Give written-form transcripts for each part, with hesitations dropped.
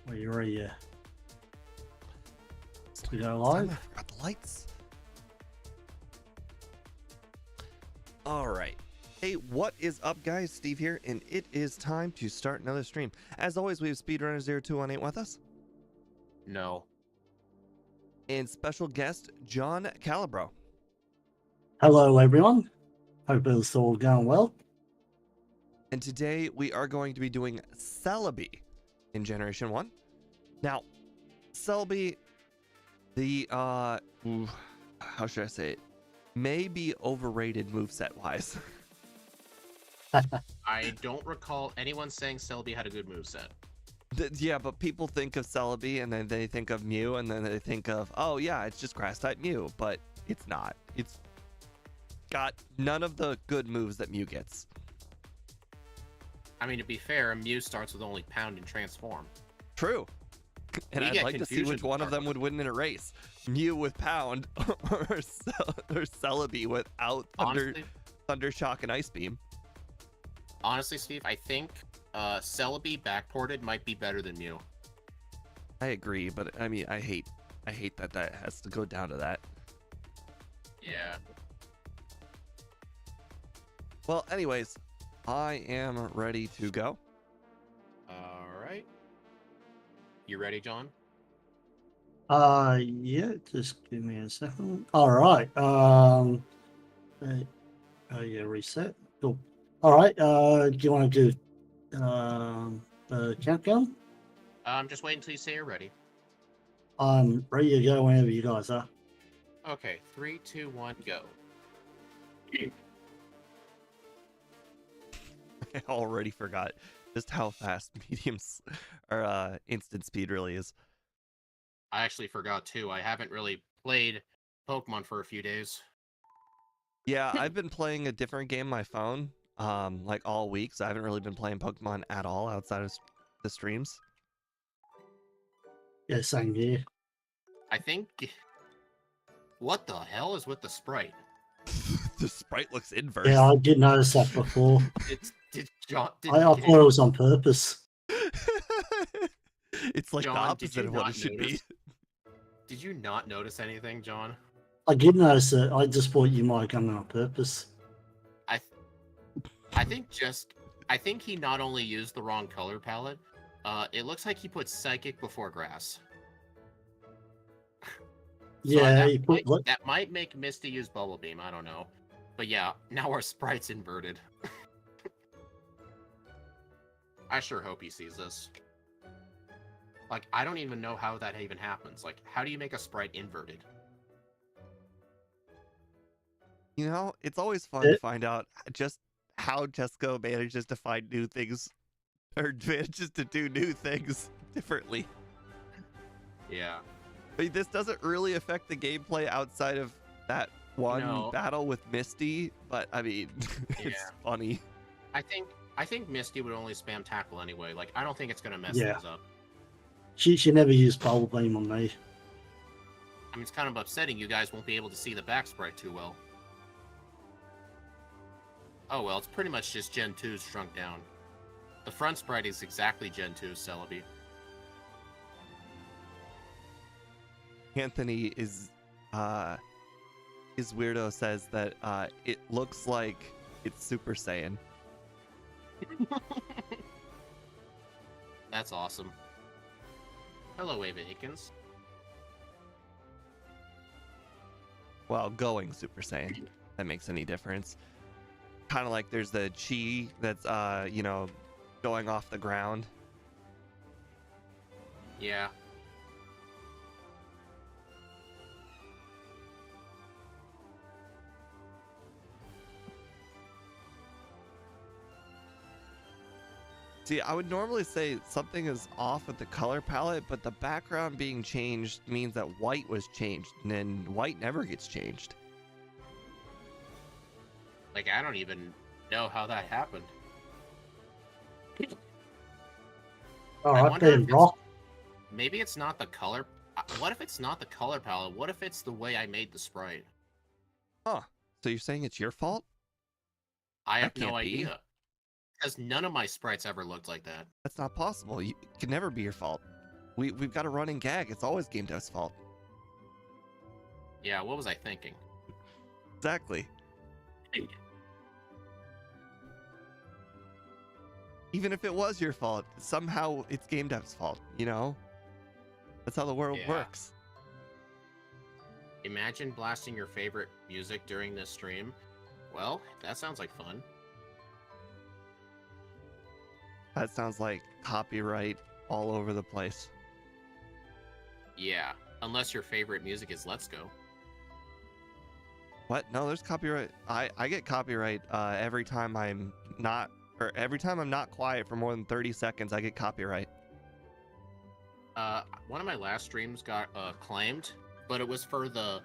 Are you ready to go I live? forgot the lights. All right. Hey, what is up, guys? Steve here, and it is time to start another stream. As always, we have Speedrunner0218 with us, No. and special guest John Calabro. Hello, everyone. Hope it's all going well. And today we are going to be doing Celebi in Generation 1. Now, Celebi, the, how should I say it? May be overrated moveset-wise. I don't recall anyone saying Celebi had a good moveset. Yeah, but people think of Celebi, and then they think of Mew, and then they think of, oh yeah, it's just grass-type Mew, but it's not. It's got none of the good moves that Mew gets. I mean, to be fair, Mew starts with only Pound and Transform. True. And We I'd get like to see which confusion one of them would win in a race. Mew with Pound, or Celebi without Thunder Shock and Ice Beam. Honestly, Steve, I think Celebi backported might be better than Mew. I agree, but I mean, I hate that that has to go down to that. Yeah. Well, anyways, I am ready to go. All right. You ready, John? Yeah, just give me a second. All right. Yeah, reset. Cool. All right. Do you want to do countdown? I'm just waiting until you say you're ready. I'm ready to go whenever you guys are. Okay, 3, 2, 1, go. I already forgot just how fast mediums or instant speed really is. I actually forgot too. I haven't really played Pokemon for a few days. Yeah, I've been playing a different game on my phone, like all week, so I haven't really been playing Pokemon at all outside of the streams. Yeah, same here. I think... What the hell is with the sprite? The sprite looks inverse. Yeah, I did notice that before. Did John... I thought it was on purpose. It's like John, the did opposite you of what not it should be. notice? Did you not notice anything, John? I did notice it. I just thought you might have done it on purpose. I think he not only used the wrong color palette, it looks like he put Psychic before Grass. Yeah, that might make Misty use Bubble Beam, I don't know. But yeah, now our sprite's inverted. I sure hope he sees this. Like, I don't even know how that even happens. Like, how do you make a sprite inverted? You know, it's always fun to find out just how Jesco manages to find new things, or manages to do new things differently. Yeah. I mean, this doesn't really affect the gameplay outside of that one battle with Misty, but I mean, it's funny. I think Misty would only spam tackle anyway. Like, I don't think it's gonna mess things up. She never used Bubble Beam on me. I mean, it's kind of upsetting you guys won't be able to see the back sprite too well. Oh well, it's pretty much just Gen 2's shrunk down. The front sprite is exactly Gen 2's Celebi. Anthony is his weirdo says that it looks like it's Super Saiyan. That's awesome. Hello, Ava Aikens. Well, going Super Saiyan. If that makes any difference. Kind of like there's the Chi that's you know, going off the ground. Yeah. See, I would normally say something is off with the color palette, but the background being changed means that white was changed, and then white never gets changed. Like, I don't even know how that happened. Alright, then, Rock. Maybe it's not the color. What if it's not the color palette? What if it's the way I made the sprite? Huh. So you're saying it's your fault? I have no idea. Because none of my sprites ever looked like that. That's not possible. It can never be your fault. we've got a running gag. It's always game dev's fault. Yeah, what was I thinking? Exactly. Even if it was your fault, somehow it's game dev's fault, you know? That's how the world Yeah. works. Imagine blasting your favorite music during this stream. Well, that sounds like fun. That sounds like copyright all over the place. Yeah, unless your favorite music is Let's Go. What? No, there's copyright. I get copyright every time I'm not, or every time I'm not quiet for more than 30 seconds, I get copyright. One of my last streams got claimed, but it was the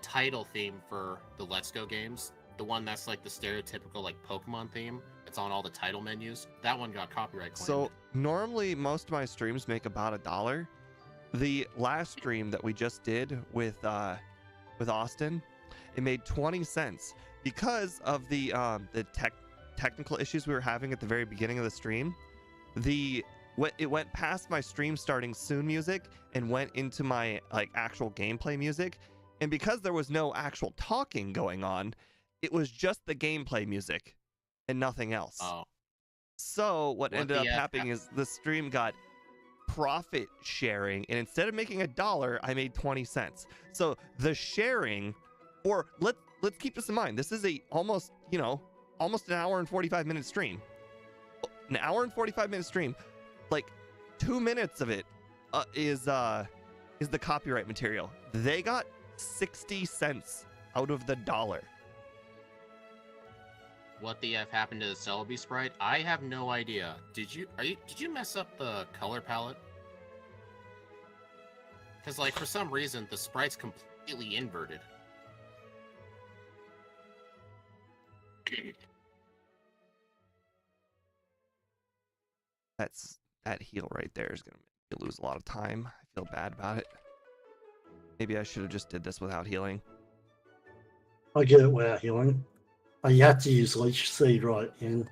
title theme for the Let's Go games. The one that's like the stereotypical like Pokemon theme. It's on all the title menus. That one got copyright claimed. So normally most of my streams make about $1. The last stream that we just did with Austin, it made 20 cents because of the technical issues we were having at the very beginning of the stream. It went past my stream starting soon music and went into my like actual gameplay music, and because there was no actual talking going on, it was just the gameplay music and nothing else. Oh. So what ended up happening is the stream got profit sharing, and instead of making $1, I made 20 cents. So the sharing, or let's keep this in mind, this is a almost an hour and 45-minute stream. An hour and 45-minute stream, like 2 minutes of it is the copyright material. They got 60 cents out of the $1. What the F happened to the Celebi sprite? I have no idea. Did you mess up the color palette? Because like for some reason the sprite's completely inverted. That heal right there is gonna make you lose a lot of time. I feel bad about it. Maybe I should have just did this without healing. I get it without healing. Oh, you had to use Leech Seed right in.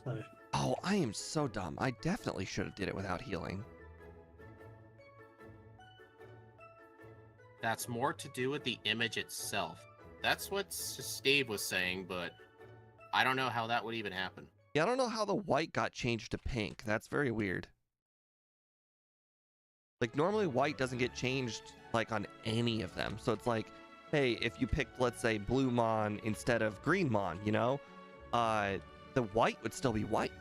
So, Oh, I am so dumb. I definitely should have did it without healing. That's more to do with the image itself. That's what Steve was saying, but I don't know how that would even happen. Yeah, I don't know how the white got changed to pink. That's very weird. Like, normally white doesn't get changed, like, on any of them. So it's like, hey, if you picked, let's say, blue Mon instead of green Mon, you know? The white would still be white.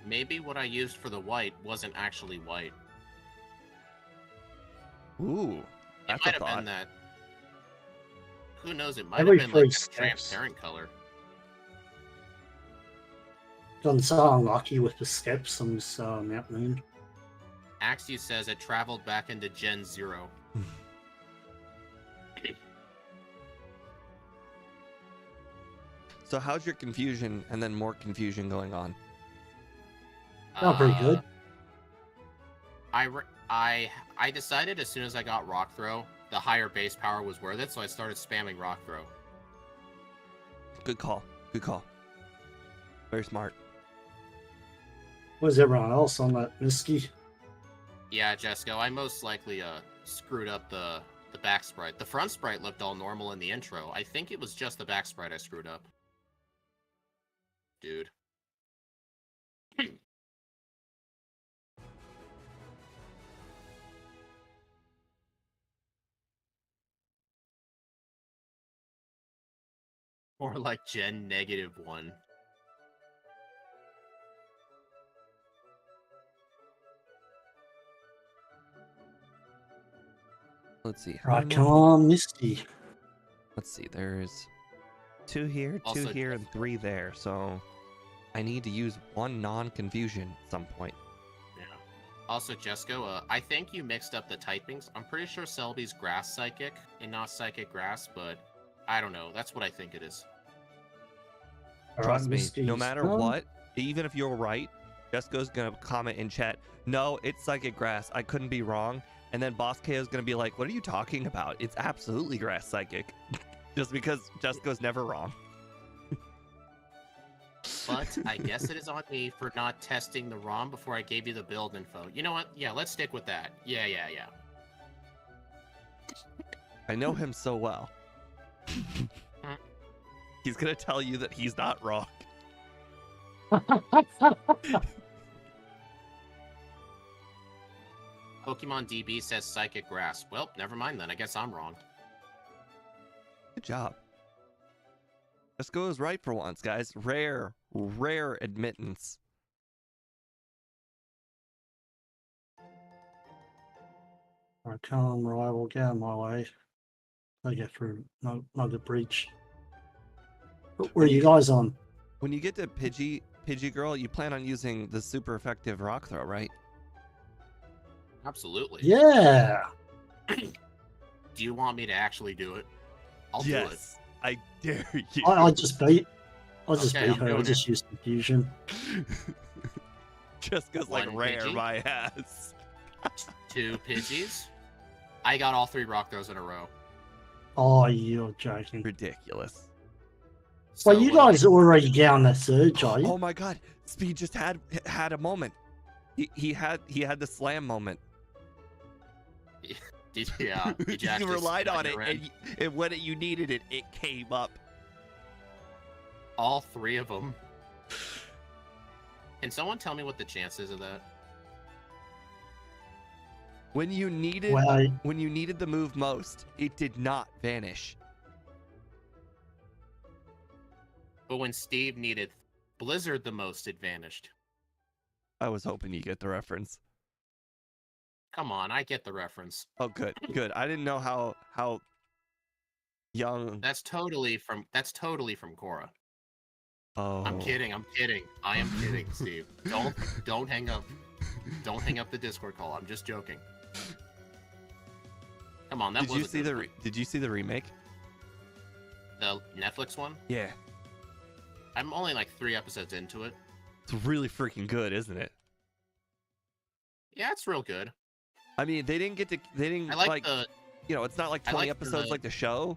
Maybe what I used for the white wasn't actually white. Ooh, that's it might a have thought. been that. Who knows? It might Every have been like three a transparent color. gotten so unlucky with the steps on this Mount Moon. Axie says it traveled back into Gen 0. So how's your confusion and then more confusion going on? Oh, pretty good. I decided as soon as I got Rock Throw, the higher base power was worth it, so I started spamming Rock Throw. Good call. Good call. Very smart. Where's everyone else on that Misky? Yeah, Jesco, I most likely screwed up the back sprite. The front sprite looked all normal in the intro. I think it was just the back sprite I screwed up. Dude. Or like Gen -1. Let's see. Right, come on, Misty. Let's see. There's 2 here, 2 Also, here, and 3 there. So I need to use 1 non-confusion at some point. Yeah. Also, Jesco, I think you mixed up the typings. I'm pretty sure Celebi's Grass Psychic and not Psychic Grass, but I don't know. That's what I think it is. All Trust right, me, Misty, no matter come. what, even if you're right, Jessica's going to comment in chat, no, it's Psychic Grass. I couldn't be wrong. And then Boss KO is going to be like, what are you talking about? It's absolutely Grass Psychic. Just because Jessica's never wrong. but I guess it is on me for not testing the ROM before I gave you the build info. You know what? Yeah, let's stick with that. Yeah. I know him so well. He's gonna tell you that he's not wrong. Pokemon DB says Psychic Grass. Well, never mind then. I guess I'm wrong. Good job. Jesco is right for once, guys. Rare admittance. I come rival, get out of my way. I get through another breach. But where are you guys on? When you get to Pidgey Girl, you plan on using the super effective rock throw, right? Absolutely. Yeah. Do you want me to actually do it? I'll do it. I dare you. I just beat. I'll just Okay, beat I'm her. I'll doing just use confusion. Just goes like One rare Pidgey. my ass. 2 Pidgeys. I got all 3 rock throws in a row. Oh, you're joking. Ridiculous. Well, you what- guys already get on that surge, are you? Oh my god, Speed just had a moment. He had the slam moment. Did you You actually relied spin on it, your end? and when you needed it, it came up. All 3 of them. Can someone tell me what the chances of that? When you needed Well, the move most, it did not vanish. But when Steve needed Blizzard the most, it vanished. I was hoping you get the reference. Come on, I get the reference. Oh, good. I didn't know how young. That's totally from Korra. Oh, I'm kidding. I am kidding, Steve. Don't hang up. Don't hang up the Discord call. I'm just joking. Come on, that Did was you a see good the one. Did you see the remake? The Netflix one? Yeah, I'm only like 3 episodes into it. it's really freaking good, isn't it? Yeah, it's real good. I mean, they didn't I like the it's not like I 20 like the- episodes like the show,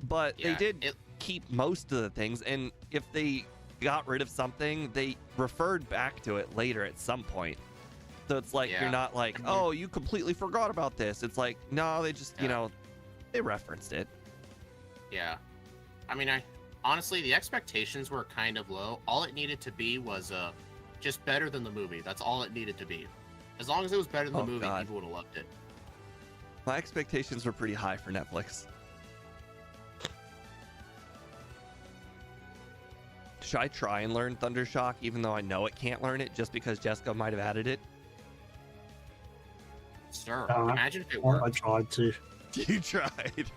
but they Yeah, did keep most of the things. And if they got rid of something, they referred back to it later at some point. So it's like Yeah. you're not like, Mhm. oh, you completely forgot about this. It's like, no, they just they referenced it. Yeah. I mean, honestly, the expectations were kind of low. All it needed to be was just better than the movie. That's all it needed to be. As long as it was better than the Oh, movie, God. people would have loved it. My expectations were pretty high for Netflix. Should I try and learn Thundershock even though I know it can't learn it just because Jessica might have added it? Sure. Uh, Imagine if it I worked. tried to. You tried.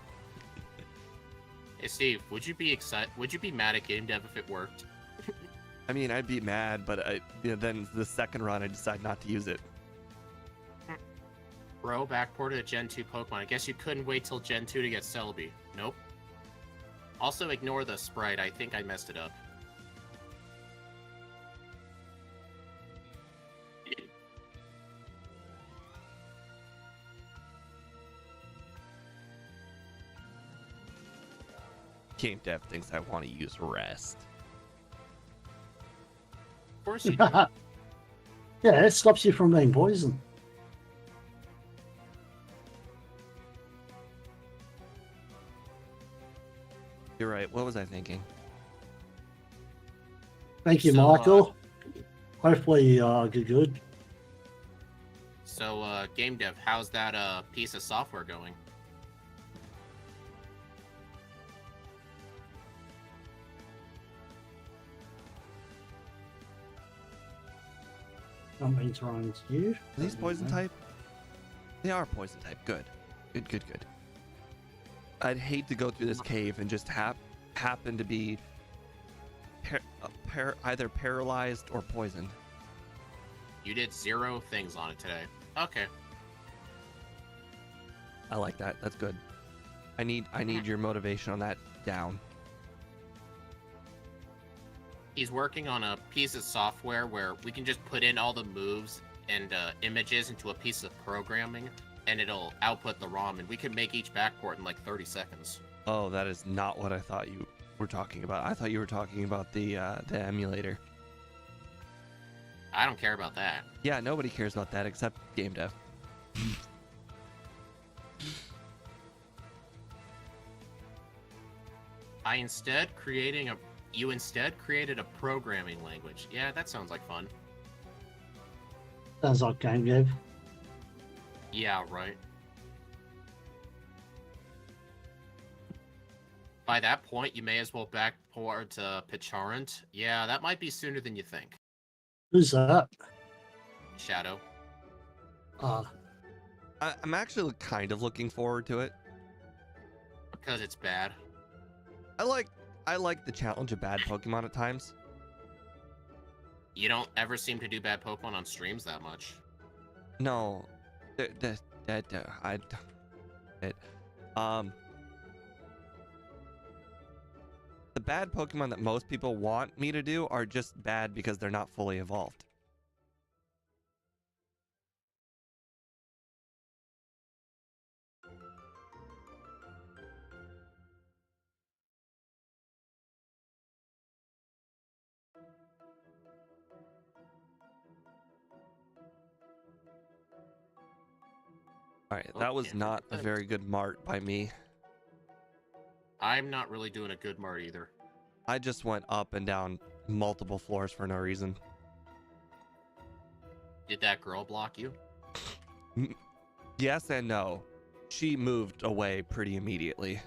Hey, Steve, would you be excited? Would you be mad at Game Dev if it worked? I mean, I'd be mad, but then the second run, I decide not to use it. Bro, backported a Gen 2 Pokemon. I guess you couldn't wait till Gen 2 to get Celebi. Nope. Also, ignore the sprite. I think I messed it up. Game Dev thinks I want to use rest. Of course you do. Yeah, it stops you from being poisoned. You're right. What was I thinking? Thank you, So, Michael. Hopefully, good. So, Game Dev, how's that piece of software going? Not mean to run into you. Are these poison type? They are poison type. Good. Good. I'd hate to go through this cave and just happen to be either paralyzed or poisoned. You did 0 things on it today. Okay. I like that. That's good. I need your motivation on that down. He's working on a piece of software where we can just put in all the moves and images into a piece of programming, and it'll output the ROM, and we can make each backport in like 30 seconds. Oh, that is not what I thought you we're talking about. I thought you were talking about the emulator. I don't care about that. Yeah, nobody cares about that except game dev. You instead created a programming language. Yeah, that sounds like fun. Sounds like game dev. Yeah, right. By that point, you may as well backport to Picharant. Yeah, that might be sooner than you think. Who's that? Shadow. I'm actually kind of looking forward to it. Because it's bad. I like the challenge of bad Pokemon at times. You don't ever seem to do bad Pokemon on streams that much. No, the bad Pokemon that most people want me to do are just bad because they're not fully evolved. Alright, that was Okay, not a thanks. very good mart by me. I'm not really doing a good mart either. I just went up and down multiple floors for no reason. Did that girl block you? Yes and no. She moved away pretty immediately.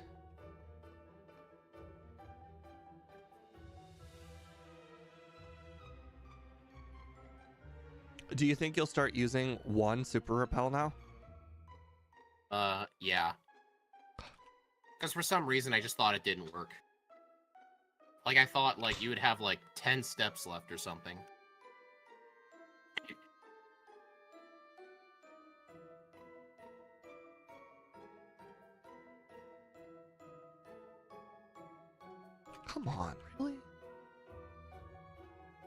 Do you think you'll start using one Super Repel now? Yeah. Because for some reason, I just thought it didn't work. Like, I thought, like, you would have, like, 10 steps left or something. Come on, really?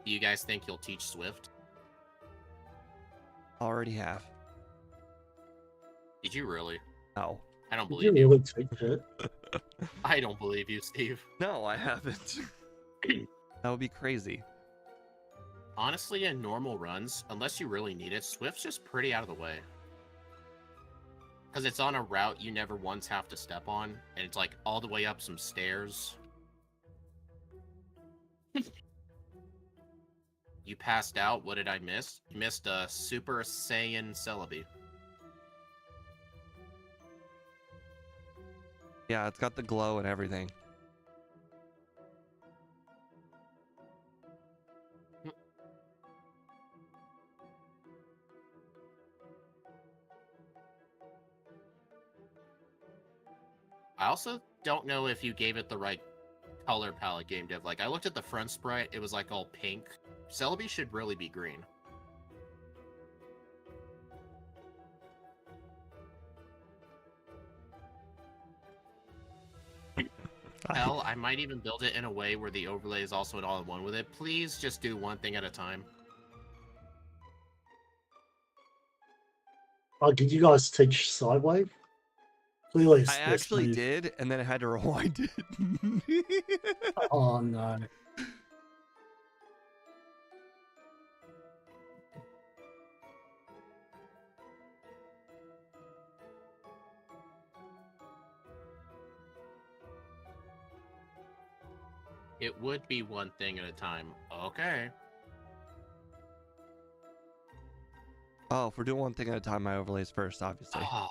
Do you guys think you'll teach Swift? Already have. Did you really? No. I don't Did you believe you. really teach it? I don't believe you, Steve. No, I haven't. That would be crazy. Honestly, in normal runs, unless you really need it, Swift's just pretty out of the way. Because it's on a route you never once have to step on, and it's like all the way up some stairs. You passed out. What did I miss? You missed a Super Saiyan Celebi. Yeah, it's got the glow and everything. I also don't know if you gave it the right color palette, game dev. Like, I looked at the front sprite, it was like all pink. Celebi should really be green. Hell, I might even build it in a way where the overlay is also an all-in-one with it. Please just do one thing at a time. Oh, did you guys teach Sidewave? Clearly, it's I this actually move. did, and then I had to rewind it. Oh no. It would be one thing at a time. Okay. Oh, if we're doing one thing at a time, my overlays first, obviously. Oh.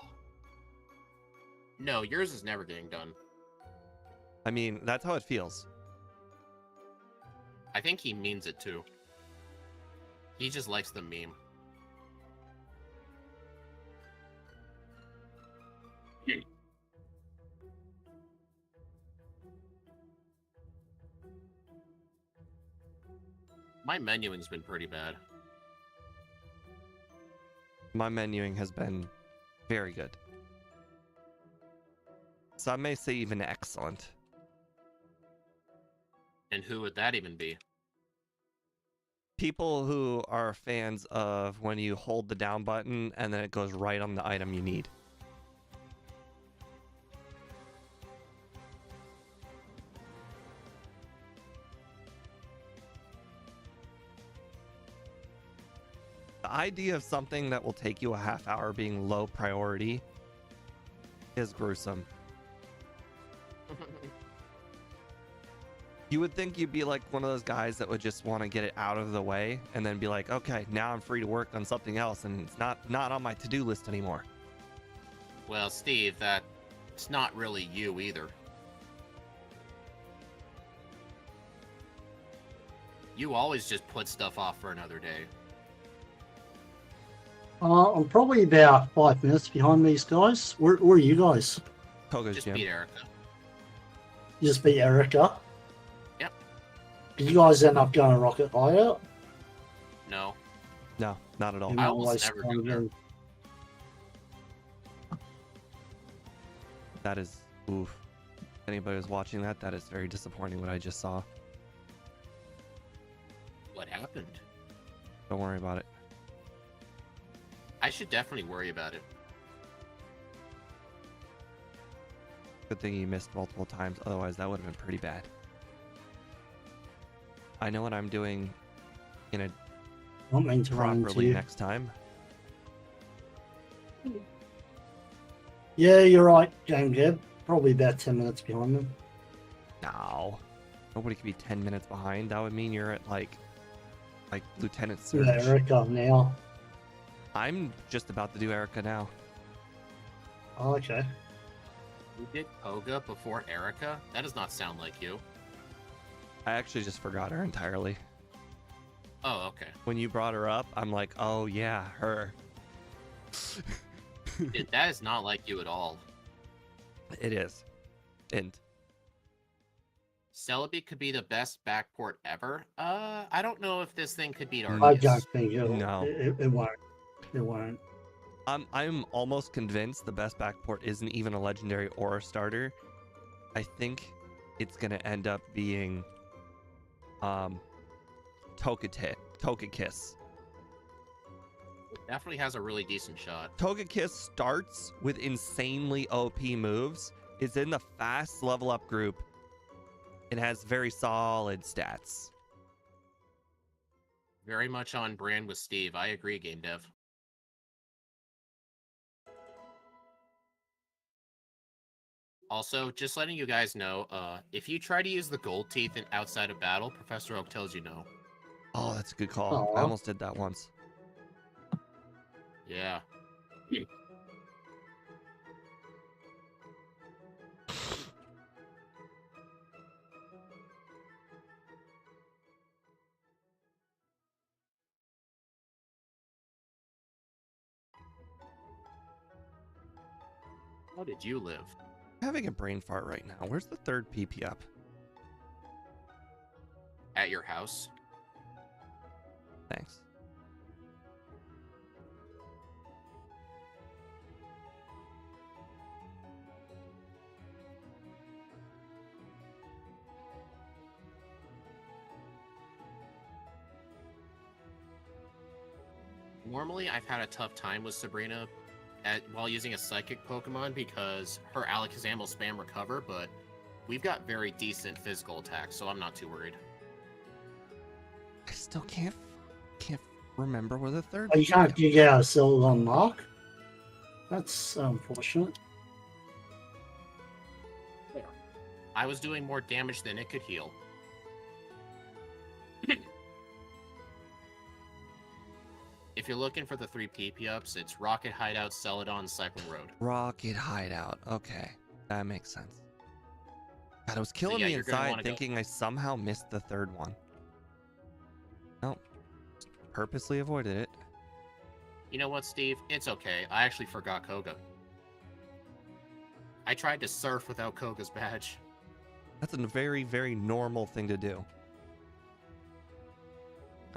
No, yours is never getting done. I mean, that's how it feels. I think he means it too. He just likes the meme. My menuing's been pretty bad. My menuing has been very good. Some may say even excellent. And who would that even be? People who are fans of when you hold the down button and then it goes right on the item you need. idea of something that will take you a half hour being low priority is gruesome. You would think you'd be like one of those guys that would just want to get it out of the way and then be like, okay, now I'm free to work on something else and it's not on my to-do list anymore. Well, Steve, that's not really you either. You always just put stuff off for another day. I'm probably about 5 minutes behind these guys. Where are you guys? Koga's Just gym. beat Erica. You just beat Erica? Yep. Did you guys end up going to Rocket Hideout? No. No, not at all. You I might almost waste never time go there. again. That is, oof. Anybody who's watching that is very disappointing what I just saw. What happened? Don't worry about it. I should definitely worry about it. Good thing you missed multiple times, otherwise that would have been pretty bad. I know what I'm doing in a I don't mean to run into properly you. next time. Yeah, you're right, Game Gab. Probably about 10 minutes behind them. No. Nobody could be 10 minutes behind. That would mean you're at like Lieutenant Yeah, Surge. Erica now. I'm just about to do Erica now. Oh, okay. You did Koga before Erica? That does not sound like you. I actually just forgot her entirely. Oh, okay. When you brought her up, I'm like, oh yeah, her. That is not like you at all. It is. And Celebi could be the best backport ever. I don't know if this thing could beat Mm. I Arceus. don't think it'll, No. it won't. It won't. I'm almost convinced the best backport isn't even a legendary or a starter. I think it's gonna end up being Togekiss. It definitely has a really decent shot. Togekiss starts with insanely OP moves. It's in the fast level up group. It has very solid stats. Very much on brand with Steve. I agree, Game Dev. Also, just letting you guys know, if you try to use the gold teeth outside of battle, Professor Oak tells you no. Oh, that's a good call. I Aw. almost did that once. Yeah. How did you live? I'm having a brain fart right now. Where's the third PP up? At your house? Thanks. Normally, I've had a tough time with Sabrina while using a psychic Pokemon because her Alakazam will spam recover, but we've got very decent physical attacks, so I'm not too worried. I still can't remember where the third. Oh, you can't you get a silver mark? That's unfortunate. I was doing more damage than it could heal. If you're looking for the 3 PP ups, it's Rocket Hideout, Celadon, Cycling Road. Rocket Hideout. Okay, that makes sense. God, it was killing yeah, me you're gonna inside wanna go- thinking I somehow missed the third one. Nope. Purposely avoided it. You know what, Steve? It's okay. I actually forgot Koga. I tried to surf without Koga's badge. That's a very, very normal thing to do.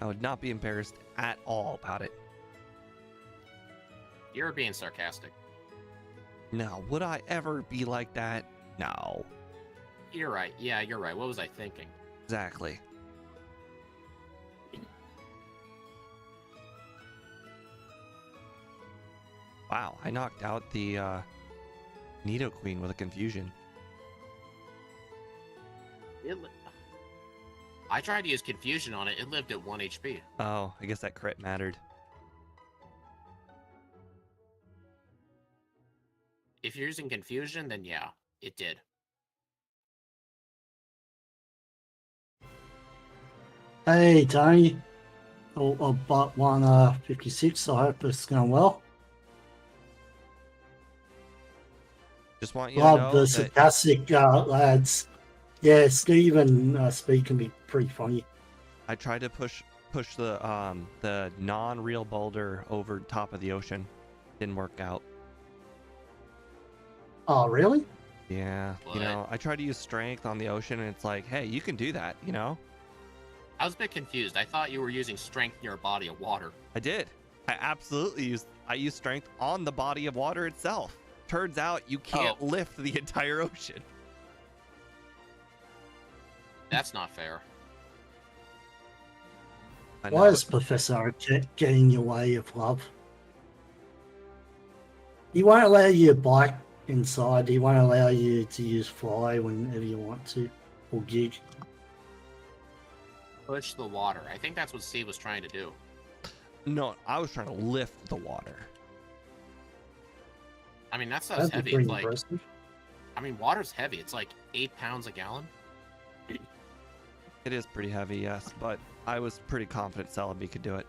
I would not be embarrassed at all about it. You're being sarcastic. No, would I ever be like that? No. You're right. Yeah, you're right. What was I thinking? Exactly. Wow, I knocked out the Nidoqueen with a confusion. I tried to use Confusion on it. It lived at 1 HP. Oh, I guess that crit mattered. If you're using confusion, then yeah, it did. Hey, Tony. I bought one 56. I hope it's going well. Just want you to Love know the that sarcastic lads. Yeah, Steve and Speed can be pretty funny. I tried to push the non-real boulder over top of the ocean. Didn't work out. Oh, really? Yeah, What? you know, I tried to use strength on the ocean, and it's like, hey, you can do that, you know? I was a bit confused. I thought you were using strength in your body of water. I did. I used strength on the body of water itself. Turns out you can't lift the entire ocean. That's not fair. I Why know. is Professor get in your way of love? He won't allow you to bike inside. He won't allow you to use fly whenever you want to, or gig. Push the water. I think that's what Steve was trying to do. No, I was trying to lift the water. I mean, that stuff's That'd be heavy. pretty It's like, impressive. I mean, water's heavy. It's like 8 pounds a gallon. It is pretty heavy, yes, but I was pretty confident Celebi could do it.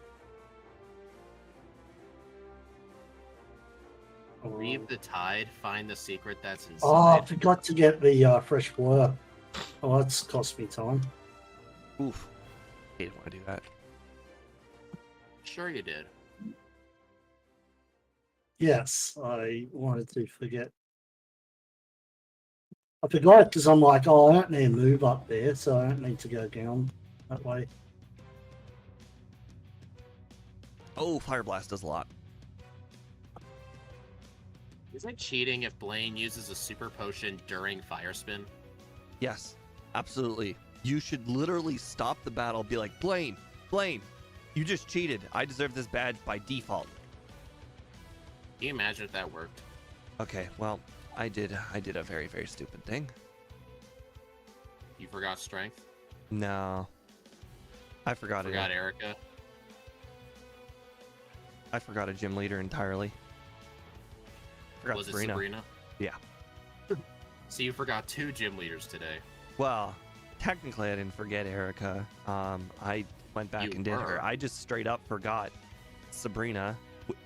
Read the tide. Find the secret that's inside. Oh, I forgot to get the fresh water. Oh, that's cost me time. Oof. I didn't want to do that. Sure you did. Yes, I wanted to forget. I forgot because I'm like, oh, I don't need to move up there, so I don't need to go down that way. Oh, Fire Blast does a lot. Is it cheating if Blaine uses a super potion during fire spin? Yes, absolutely. You should literally stop the battle, be like, Blaine, you just cheated. I deserve this badge by default. Can you imagine if that worked? Okay, well, I did a very, very stupid thing. You forgot strength? No. I forgot it. Forgot Erica? I forgot a gym leader entirely. Forgot Was Sabrina. it Sabrina? Yeah. So you forgot 2 gym leaders today. Well, technically I didn't forget Erica. I went back You and did her. were. I just straight up forgot Sabrina.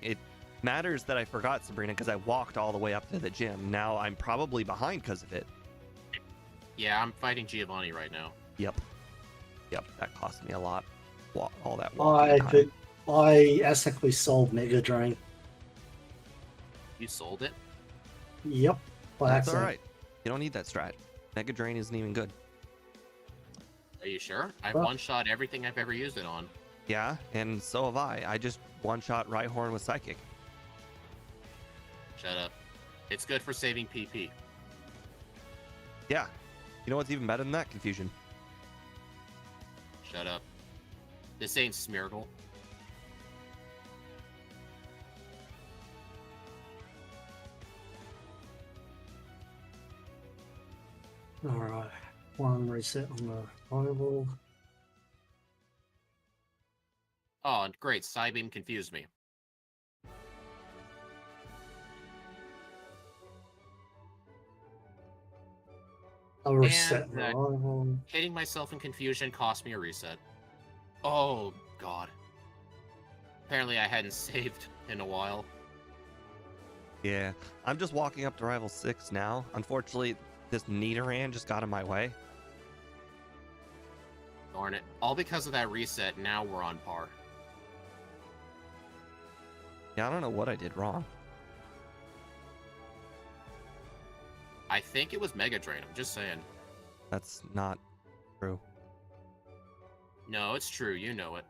It matters that I forgot Sabrina because I walked all the way up to the gym. Now I'm probably behind because of it. Yeah, I'm fighting Giovanni right now. Yep, that cost me a lot. All that walking time. I ethically sold Mega Drain. You sold it? Yep. by That's all accident. right. You don't need that strat. Mega Drain isn't even good. Are you sure? I've Well- one-shot everything I've ever used it on. Yeah, and so have I. I just one-shot Rhyhorn with Psychic. Shut up. It's good for saving PP. Yeah. You know what's even better than that? Confusion. Shut up. This ain't Smeargle. All right. One reset on the fireball. Oh, great. Psybeam confused me. I'll reset the that- fireball. Hitting myself in confusion cost me a reset. Oh, God. Apparently I hadn't saved in a while. Yeah. I'm just walking up to Rival 6 now. Unfortunately, this Nidoran just got in my way. Darn it. All because of that reset, now we're on par. Yeah, I don't know what I did wrong. I think it was Mega Drain, I'm just saying. That's not true. No, it's true, you know it.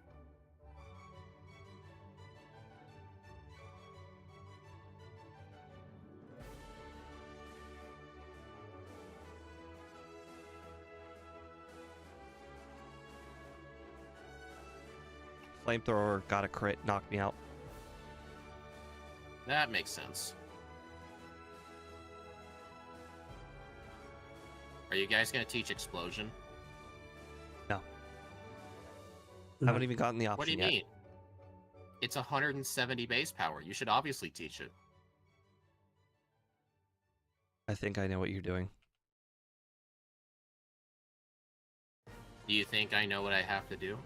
Flamethrower got a crit, knocked me out. That makes sense. Are you guys gonna teach Explosion? I haven't even gotten the option What do you yet. mean? It's 170 base power. You should obviously teach it. I think I know what you're doing. Do you think I know what I have to do?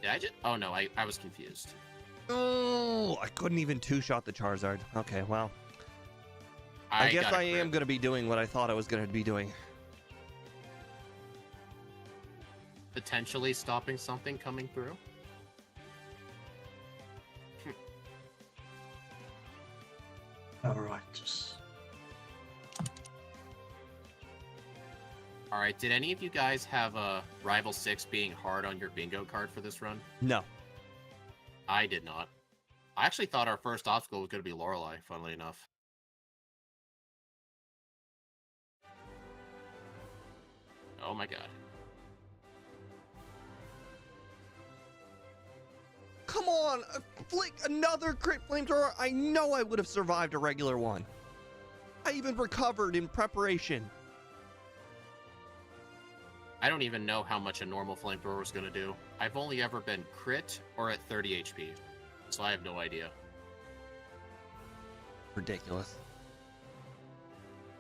Did I just... Oh, no, I was confused. Oh, I couldn't even two-shot the Charizard. Okay, well. I guess got a I am crit. going to be doing what I thought I was going to be doing. Potentially stopping something coming through. All right, just All right, did any of you guys have a Rival 6 being hard on your bingo card for this run? No. I did not. I actually thought our first obstacle was going to be Lorelei, funnily enough. Oh my god. Come on, another crit flamethrower. I know I would have survived a regular one. I even recovered in preparation. I don't even know how much a normal flamethrower was going to do. I've only ever been crit or at 30 HP, so I have no idea. Ridiculous.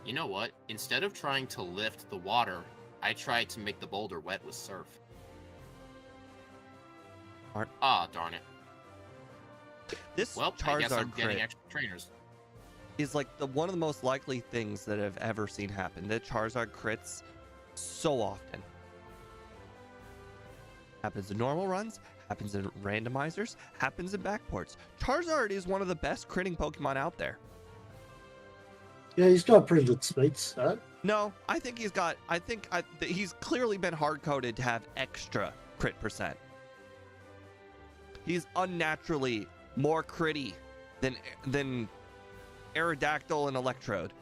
You know what? Instead of trying to lift the water, I tried to make the boulder wet with surf. Ah, darn it. This Well, I guess I'm Charizard getting crit extra trainers. is like one of the most likely things that I've ever seen happen. That Charizard crits so often. Happens in normal runs, happens in randomizers, happens in backports. Charizard is one of the best critting Pokemon out there. yeah, he's got pretty good speed set. No, I think he's clearly been hard-coded to have extra crit percent. He's unnaturally more critty than Aerodactyl and Electrode.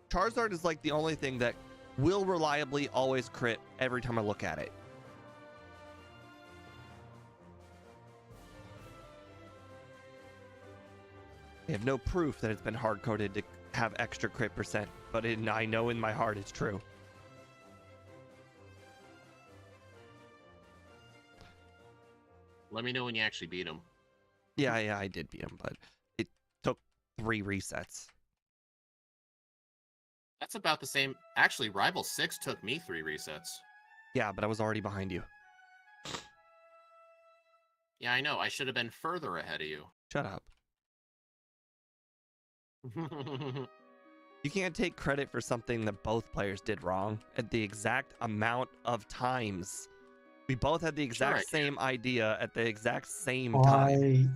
Charizard is like the only thing that will reliably always crit every time I look at it. I have no proof that it's been hard-coded to have extra crit percent, but I know in my heart it's true. Let me know when you actually beat him. Yeah, I did beat him, but it took 3 resets. That's about the same. Actually, Rival 6 took me 3 resets. Yeah, but I was already behind you. Yeah, I know. I should have been further ahead of you. Shut up. You can't take credit for something that both players did wrong at the exact amount of times. We both had the exact same idea at the exact same time.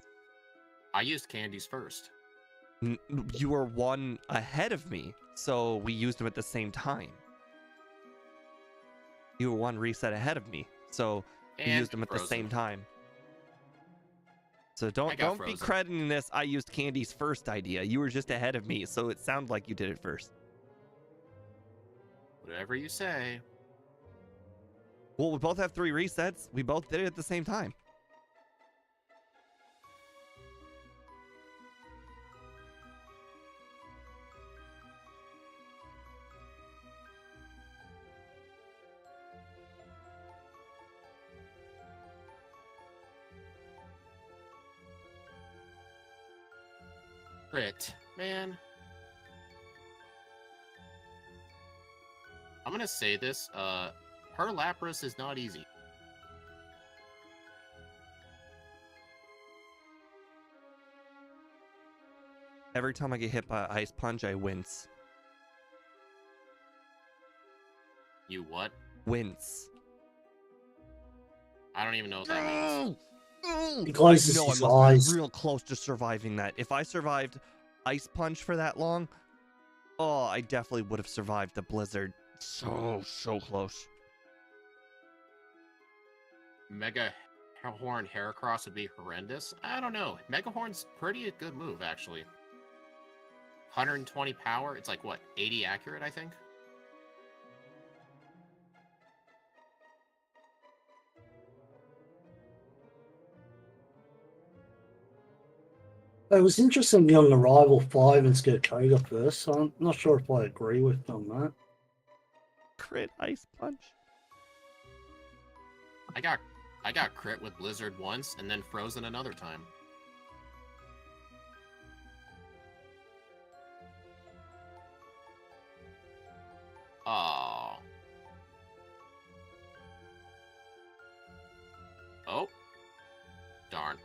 I used candies first. You were 1 ahead of me, so we used them at the same time. You were 1 reset ahead of me, so we used them at the same time. So don't be crediting this I used Candy's first idea. You were just ahead of me, so it sounds like you did it first. Whatever you say. Well, we both have 3 resets. We both did it at the same time. Crit. Man. I'm gonna say this, her Lapras is not easy. Every time I get hit by Ice Punch, I wince. You what? Wince. I don't even know what that means. He closes I know his I must eyes. be real close to surviving that. If I survived Ice Punch for that long, oh, I definitely would have survived the Blizzard. So close. Mega Horn Heracross would be horrendous. I don't know. Mega Horn's pretty a good move, actually. 120 power. It's like, what, 80 accurate, I think? It was interesting on the rival 5 and get Koga first, so I'm not sure if I agree with on that. Crit ice punch. I got crit with Blizzard once and then frozen another time. Oh. Oh. Darn.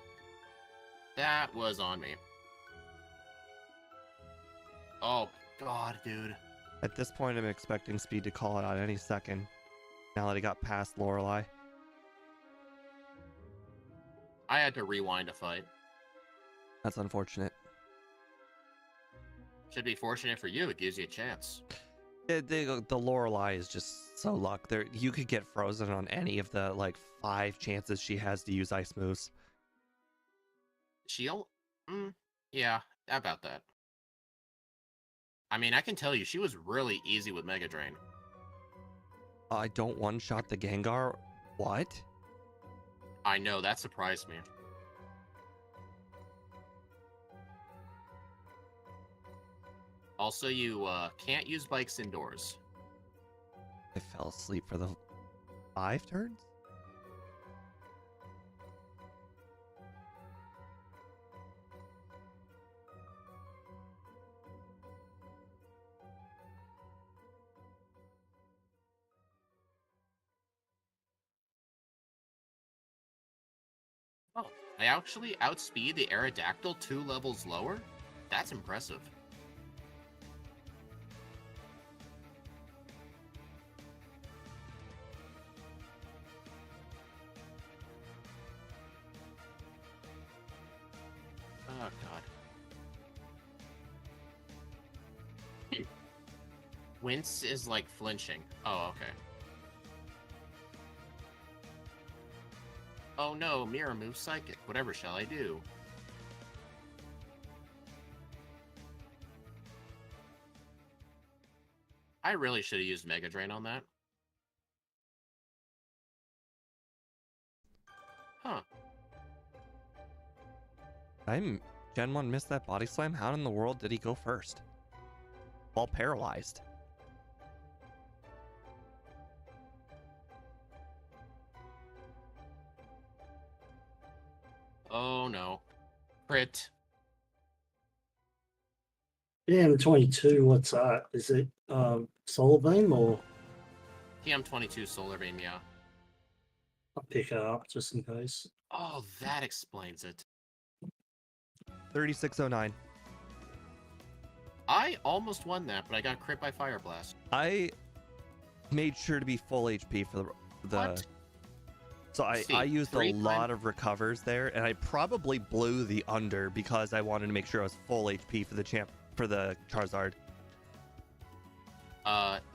That was on me. Oh, God, dude. At this point, I'm expecting Speed to call it out any second. Now that he got past Lorelei. I had to rewind a fight. That's unfortunate. Should be fortunate for you. It gives you a chance. The Lorelei is just so luck. There, you could get frozen on any of the like 5 chances she has to use ice moves. She'll... yeah, about that. I mean, I can tell you, she was really easy with Mega Drain. I don't one-shot the Gengar? What? I know, that surprised me. Also, you can't use bikes indoors. I fell asleep for the 5 turns? Oh, I actually outspeed the Aerodactyl 2 levels lower? That's impressive. Oh, God. Wince is like flinching. Oh, okay. Oh no, Mirror Move Psychic. Whatever shall I do? I really should have used Mega Drain on that. Huh. Gen 1 missed that body slam? How in the world did he go first? While paralyzed. Oh no. Crit. PM22, what's that? Is it Solar Beam or TM22 Solar Beam, yeah. I'll pick it up just in case? Oh, that explains it. 3609. I almost won that, but I got crit by Fire Blast. I made sure to be full HP for the What? so Let's see, I used a 3 lot of recovers there, and I probably blew the under because I wanted to make sure I was full HP for the Charizard.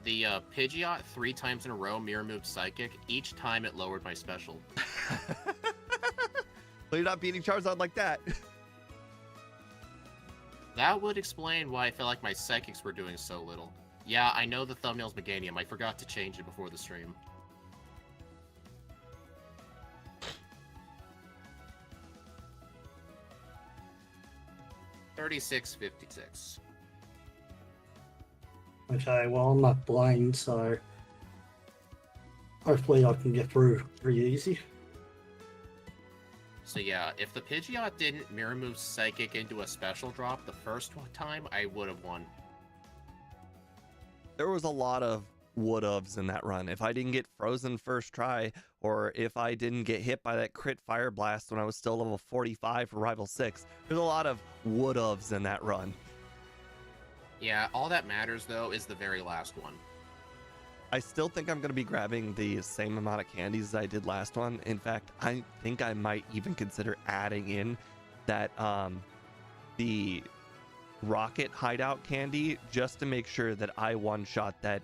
The Pidgeot 3 times in a row Mirror Move Psychic. Each time it lowered my special. Well, you're not beating Charizard like that. That would explain why I felt like my Psychics were doing so little. Yeah, I know the thumbnail's Meganium. I forgot to change it before the stream. $36.56. Okay, well, I'm not blind, so hopefully I can get through pretty easy. So yeah, if the Pidgeot didn't Mirror Move Psychic into a special drop the first time, I would have won. There was a lot of would-ofs in that run. If I didn't get frozen first try, or if I didn't get hit by that crit Fire Blast when I was still level 45 for Rival 6, there's a lot of would-ofs in that run. Yeah, all that matters though is the very last one. I still think I'm going to be grabbing the same amount of candies as I did last one. In fact, I think I might even consider adding in that the rocket hideout candy just to make sure that I one-shot that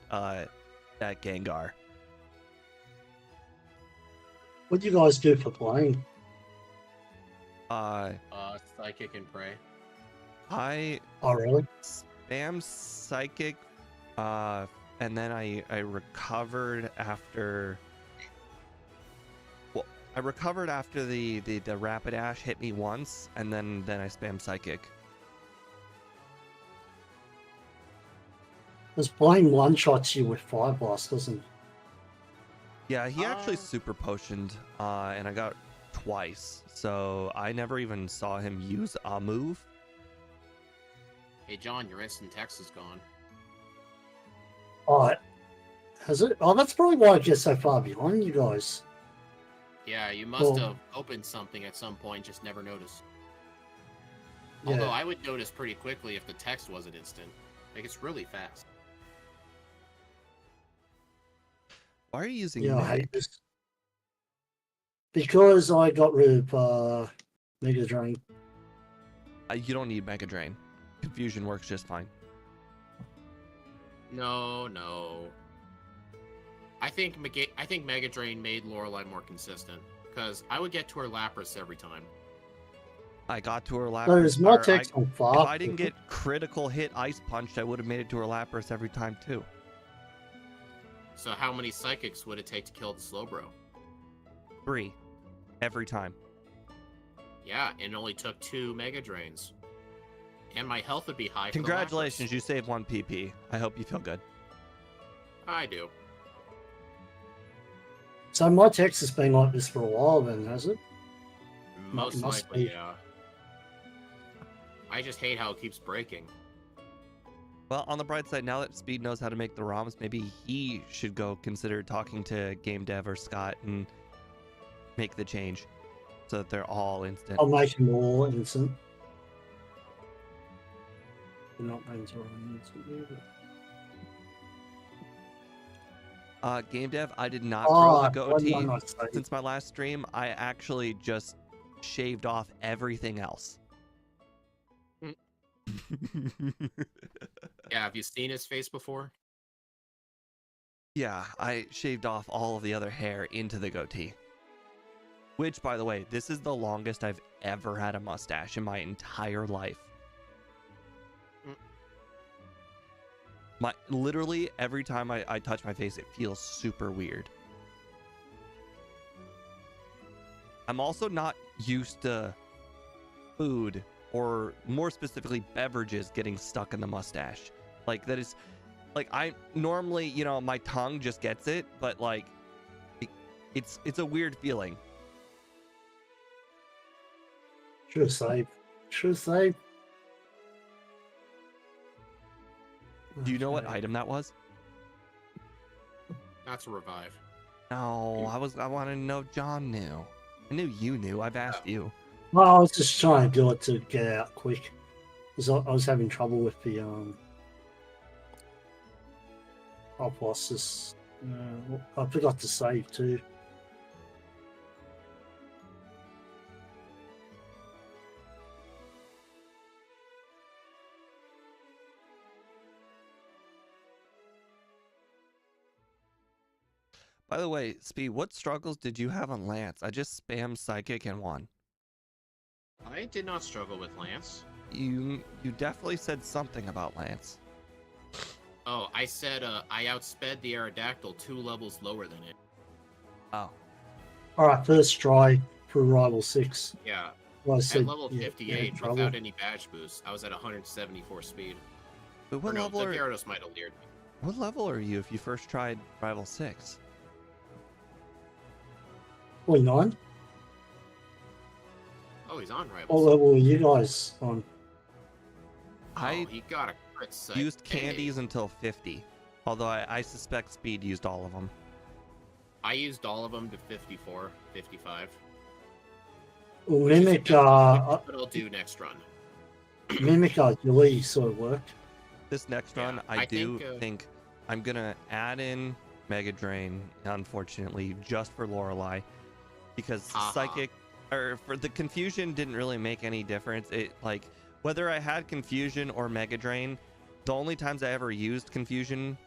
Gengar. What do you guys do for playing? Psychic and Prey. I Oh, really? spam Psychic, and then I recovered after. Well, I recovered after the rapid ash hit me once, and then I spammed psychic. Because Blaine one-shots you with Fire Blast, doesn't he? Yeah, he actually super potioned, and I got twice, so I never even saw him use a move. Hey, John, your instant text is gone. Oh, has it? Oh, that's probably why I get so far behind you guys. Yeah, you must have opened something at some point, just never noticed. Yeah. Although I would notice pretty quickly if the text wasn't instant. Like, it's really fast. Why are you using Yeah, I Meg? hate this. Because I got rid of Mega Drain. You don't need Mega Drain. Confusion works just fine. No. I think Mega Drain made Lorelei more consistent, because I would get to her Lapras every time. I got to her Lapras. So there's more text on If far. I didn't get critical hit Ice Punched, I would have made it to her Lapras every time too. So how many Psychics would it take to kill the Slowbro? 3. Every time. Yeah, and it only took 2 Mega Drains. And my health would be high for the Congratulations, you saved 1 PP. I hope you feel good. Lapras. I do. So my text has been like this for a while then, has it? Most must likely, be. yeah. I just hate how it keeps breaking. Well, on the bright side, now that Speed knows how to make the ROMs, maybe he should go consider talking to Game Dev or Scott and make the change so that they're all instant. I'll make them all instant. They're not going to instant either. Game Dev, I did not grow the goatee. why not say? Since my last stream, I actually just shaved off everything else. Yeah, have you seen his face before? Yeah, I shaved off all of the other hair into the goatee. Which, by the way, this is the longest I've ever had a mustache in my entire life. Literally, every time I touch my face, it feels super weird. I'm also not used to food, or more specifically, beverages getting stuck in the mustache. Like, that is... Like, I normally, you know, my tongue just gets it, but, like, it's a weird feeling. Should save. Should save. Do you know what Okay. item that was? That's a revive. No, I wanted to know if John knew. I knew you knew. I've asked you. Well, I was just trying to do it to get out quick. Because I was having trouble with the Oplosis. I forgot to save too. By the way, Speed, what struggles did you have on Lance? I just spammed Psychic and won. I did not struggle with Lance. You definitely said something about Lance. Oh, I said I outsped the Aerodactyl 2 levels lower than it. Oh. Alright, first try for Rival 6. Yeah. Well, I At said, level yeah, 58, trouble. without any badge boost, I was at 174 speed. But Or what no, level the are Gyarados might have leered me. what level are you if you first tried Rival 6? 49? Oh, he's on Rivals. What level are you guys on? I he got a crit sight. used candies until 50. Although I suspect Speed used all of them. I used all of them to 54, 55. Well, which is Mimic, about what I'll do next run. Mimic really sort of worked. This next Yeah, run, I I do think, think I'm gonna add in Mega Drain, unfortunately, just for Lorelei, because Ha-ha. Psychic, or for the Confusion didn't really make any difference. It, like, whether I had Confusion or Mega Drain, the only times I ever used Confusion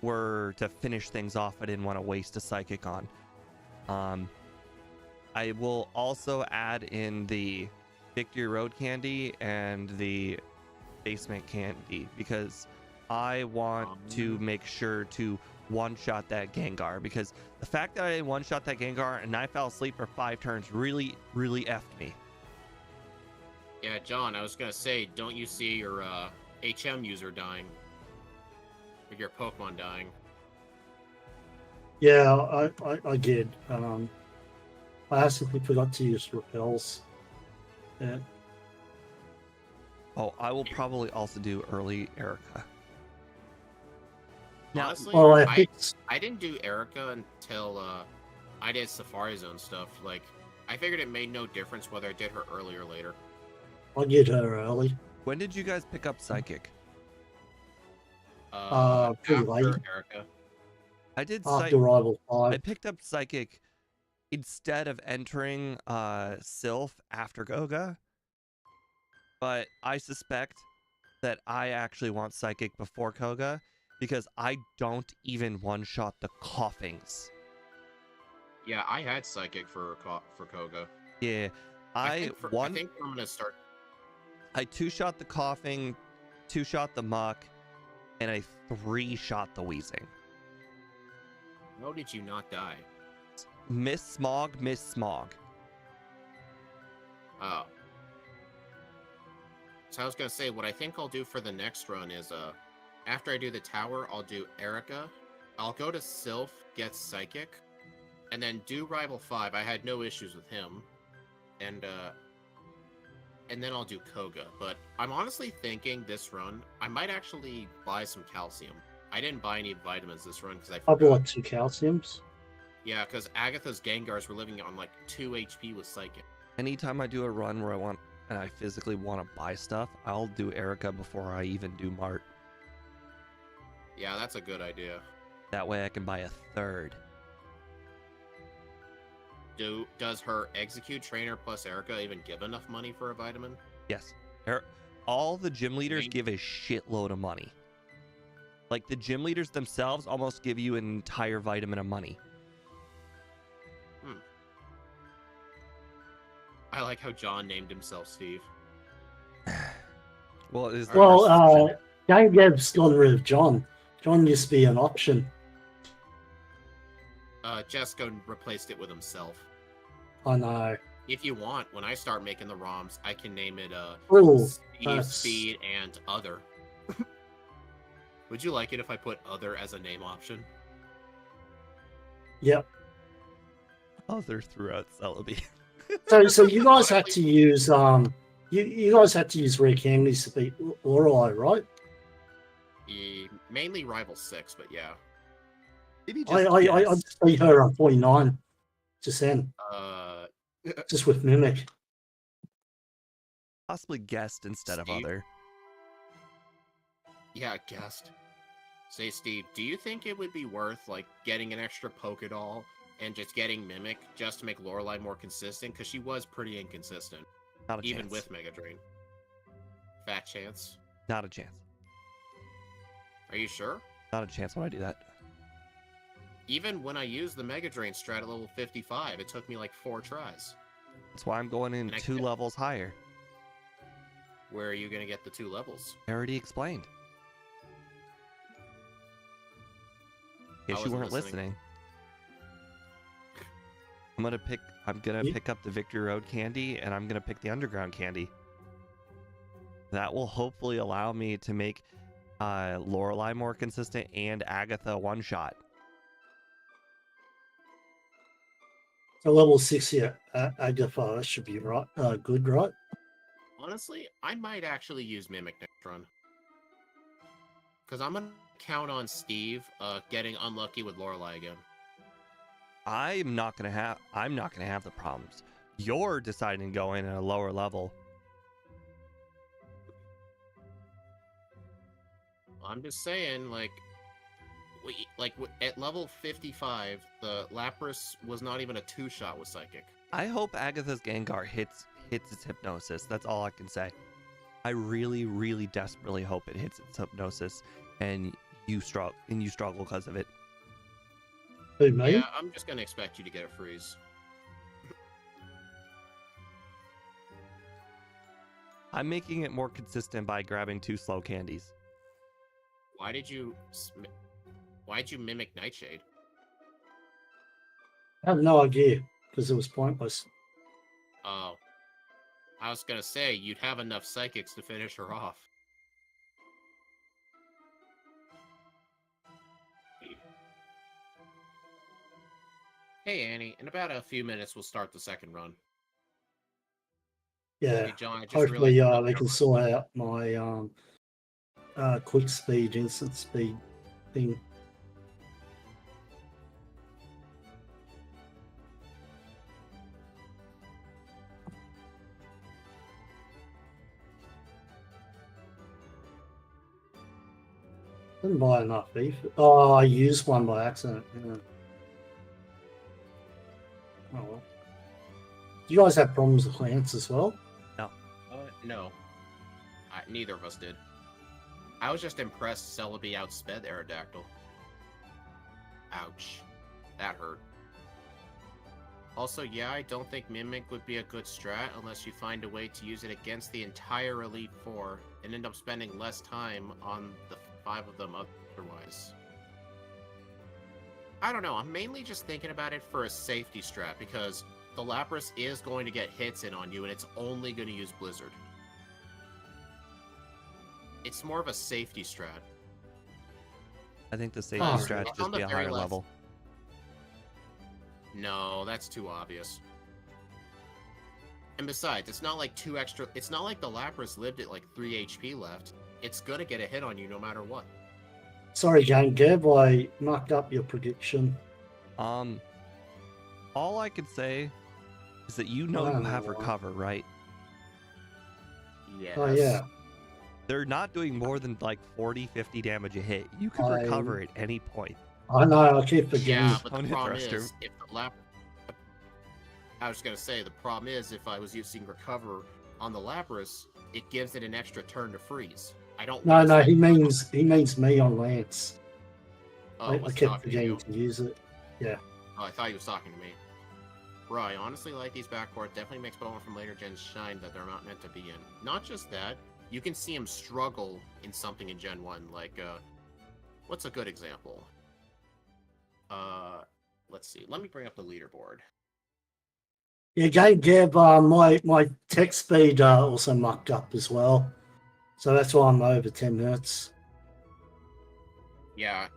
were to finish things off. I didn't want to waste a Psychic on. I will also add in the Victory Road candy and the basement candy, because I want to make sure to one-shot that Gengar, because the fact that I one-shot that Gengar and I fell asleep for 5 turns really, really effed me. Yeah, John, I was gonna say, don't you see your HM user dying? Or your Pokemon dying? Yeah, I did. I actually forgot to use repels. Yeah. Oh, I will probably also do early Erica. Now, Honestly, Well, I didn't do Erica until I did Safari Zone stuff. Like, I figured it made no difference whether I did her early or later. I get her early. when did you guys pick up Psychic? Pretty After late. Erica. I did After Rival I 5. picked up Psychic instead of entering Sylph after Goga, but I suspect that I actually want Psychic before Koga because I don't even one-shot the coughings. Yeah, I had Psychic for Koga. Yeah, I think I'm gonna start. I 2-shot the coughing, 2-shot the muck, and I 3-shot the wheezing. How did you not die? Miss Smog. Oh. So I was gonna say, what I think I'll do for the next run is, after I do the tower, I'll do Erica. I'll go to Sylph, get Psychic, and then do Rival 5. I had no issues with him. And then I'll do Koga. But I'm honestly thinking this run, I might actually buy some calcium. I didn't buy any vitamins this run because I I forgot. bought 2 calciums. Yeah, because Agatha's Gengars were living on like 2 HP with Psychic. Anytime I do a run where I physically want to buy stuff, I'll do Erica before I even do Mart. Yeah, that's a good idea. That way I can buy a 3rd. Does her Execute Trainer plus Erica even give enough money for a vitamin? Yes. All the gym leaders Dang. give a shitload of money. Like, the gym leaders themselves almost give you an entire vitamin of money. I like how John named himself Steve. Well, it is the Well, first- Game Dev's gone rid of John. John used to be an option. Jesco replaced it with himself. I know. If you want, when I start making the ROMs, I can name it Oh, Steve, that's- Speed, and Other. Would you like it if I put Other as a name option? Yep. Other throughout Celebi. So you guys had to use you guys had to use rare candies to beat Lorelei, right? Mainly Rival 6, but yeah. Maybe I just beat her on 49 just then, just with Mimic. possibly guest instead of Steve? other. Yeah, guessed. Say, Steve, do you think it would be worth, like, getting an extra Pokédoll and just getting Mimic just to make Lorelei more consistent? Because she was pretty inconsistent, Not a even chance. with Mega Drain. Fat chance. Not a chance. Are you sure? Not a chance when I do that. Even when I used the Mega Drain strat at level 55, it took me like 4 tries. That's why I'm going in And I 2 can't- levels higher. Where are you going to get the 2 levels? I already explained. I In case you wasn't weren't listening. listening. I'm gonna pick up the Victory Road candy, and I'm gonna pick the Underground candy. That will hopefully allow me to make Lorelei more consistent and Agatha one-shot. So level 60 Agatha should be right, good, right? Honestly, I might actually use Mimic next run. Because I'm going to count on Steve getting unlucky with Lorelei again. I'm not gonna have the problems. You're deciding to go in at a lower level. I'm just saying, like, at level 55, the Lapras was not even a 2-shot with Psychic. I hope Agatha's Gengar hits its hypnosis. That's all I can say. I really, really desperately hope it hits its hypnosis, and you struggle because of it. Who, me? Yeah, I'm just going to expect you to get a freeze. I'm making it more consistent by grabbing 2 slow candies. Why did you... Why'd you mimic Nightshade? I have no idea because it was pointless. Oh. I was gonna say, you'd have enough psychics to finish her off. Hey, Annie, in about a few minutes, we'll start the second run. Yeah. Hey, John, I just Hopefully, realized... they can sort out my quick speed, instant speed thing. Didn't buy enough beef. Oh, I used one by accident. Yeah. Oh well. Do you guys have problems with Lance as well? No. Neither of us did. I was just impressed Celebi outsped Aerodactyl. Ouch. That hurt. Also, yeah, I don't think Mimic would be a good strat unless you find a way to use it against the entire Elite Four and end up spending less time on the 5 of them otherwise. I don't know, I'm mainly just thinking about it for a safety strat because the Lapras is going to get hits in on you and it's only going to use Blizzard. It's more of a safety strat. I think the safety Oh, strat it's should on just be the a very higher left. level. No, that's too obvious. And besides, it's not like it's not like the Lapras lived at like 3 HP left. It's gonna get a hit on you no matter what. Sorry, Game Gab, I mucked up your prediction. All I could say is that you know I you don't have know why. recover, right? Yes. Oh yeah. They're not doing more than like 40, 50 damage a hit. You could I- recover at any point. I know, I keep forgetting. Yeah, but Don't the hit problem thruster. is, if the I was gonna say, the problem is, if I was using Recover on the Lapras, it gives it an extra turn to freeze. I don't No, wanna no, spend- he means me on Lance. Oh, I was kept talking to you? forgetting to use it. Oh, I thought he was talking to me. Bro, I honestly like these backcourt. Definitely makes Pokemon from later gens shine that they're not meant to be in. Not just that, you can see him struggle in something in Gen 1. Like, what's a good example? Let's see. Let me bring up the leaderboard. Yeah, Game Gab, my text speed also mucked up as well. So that's why I'm over 10 minutes. Yeah.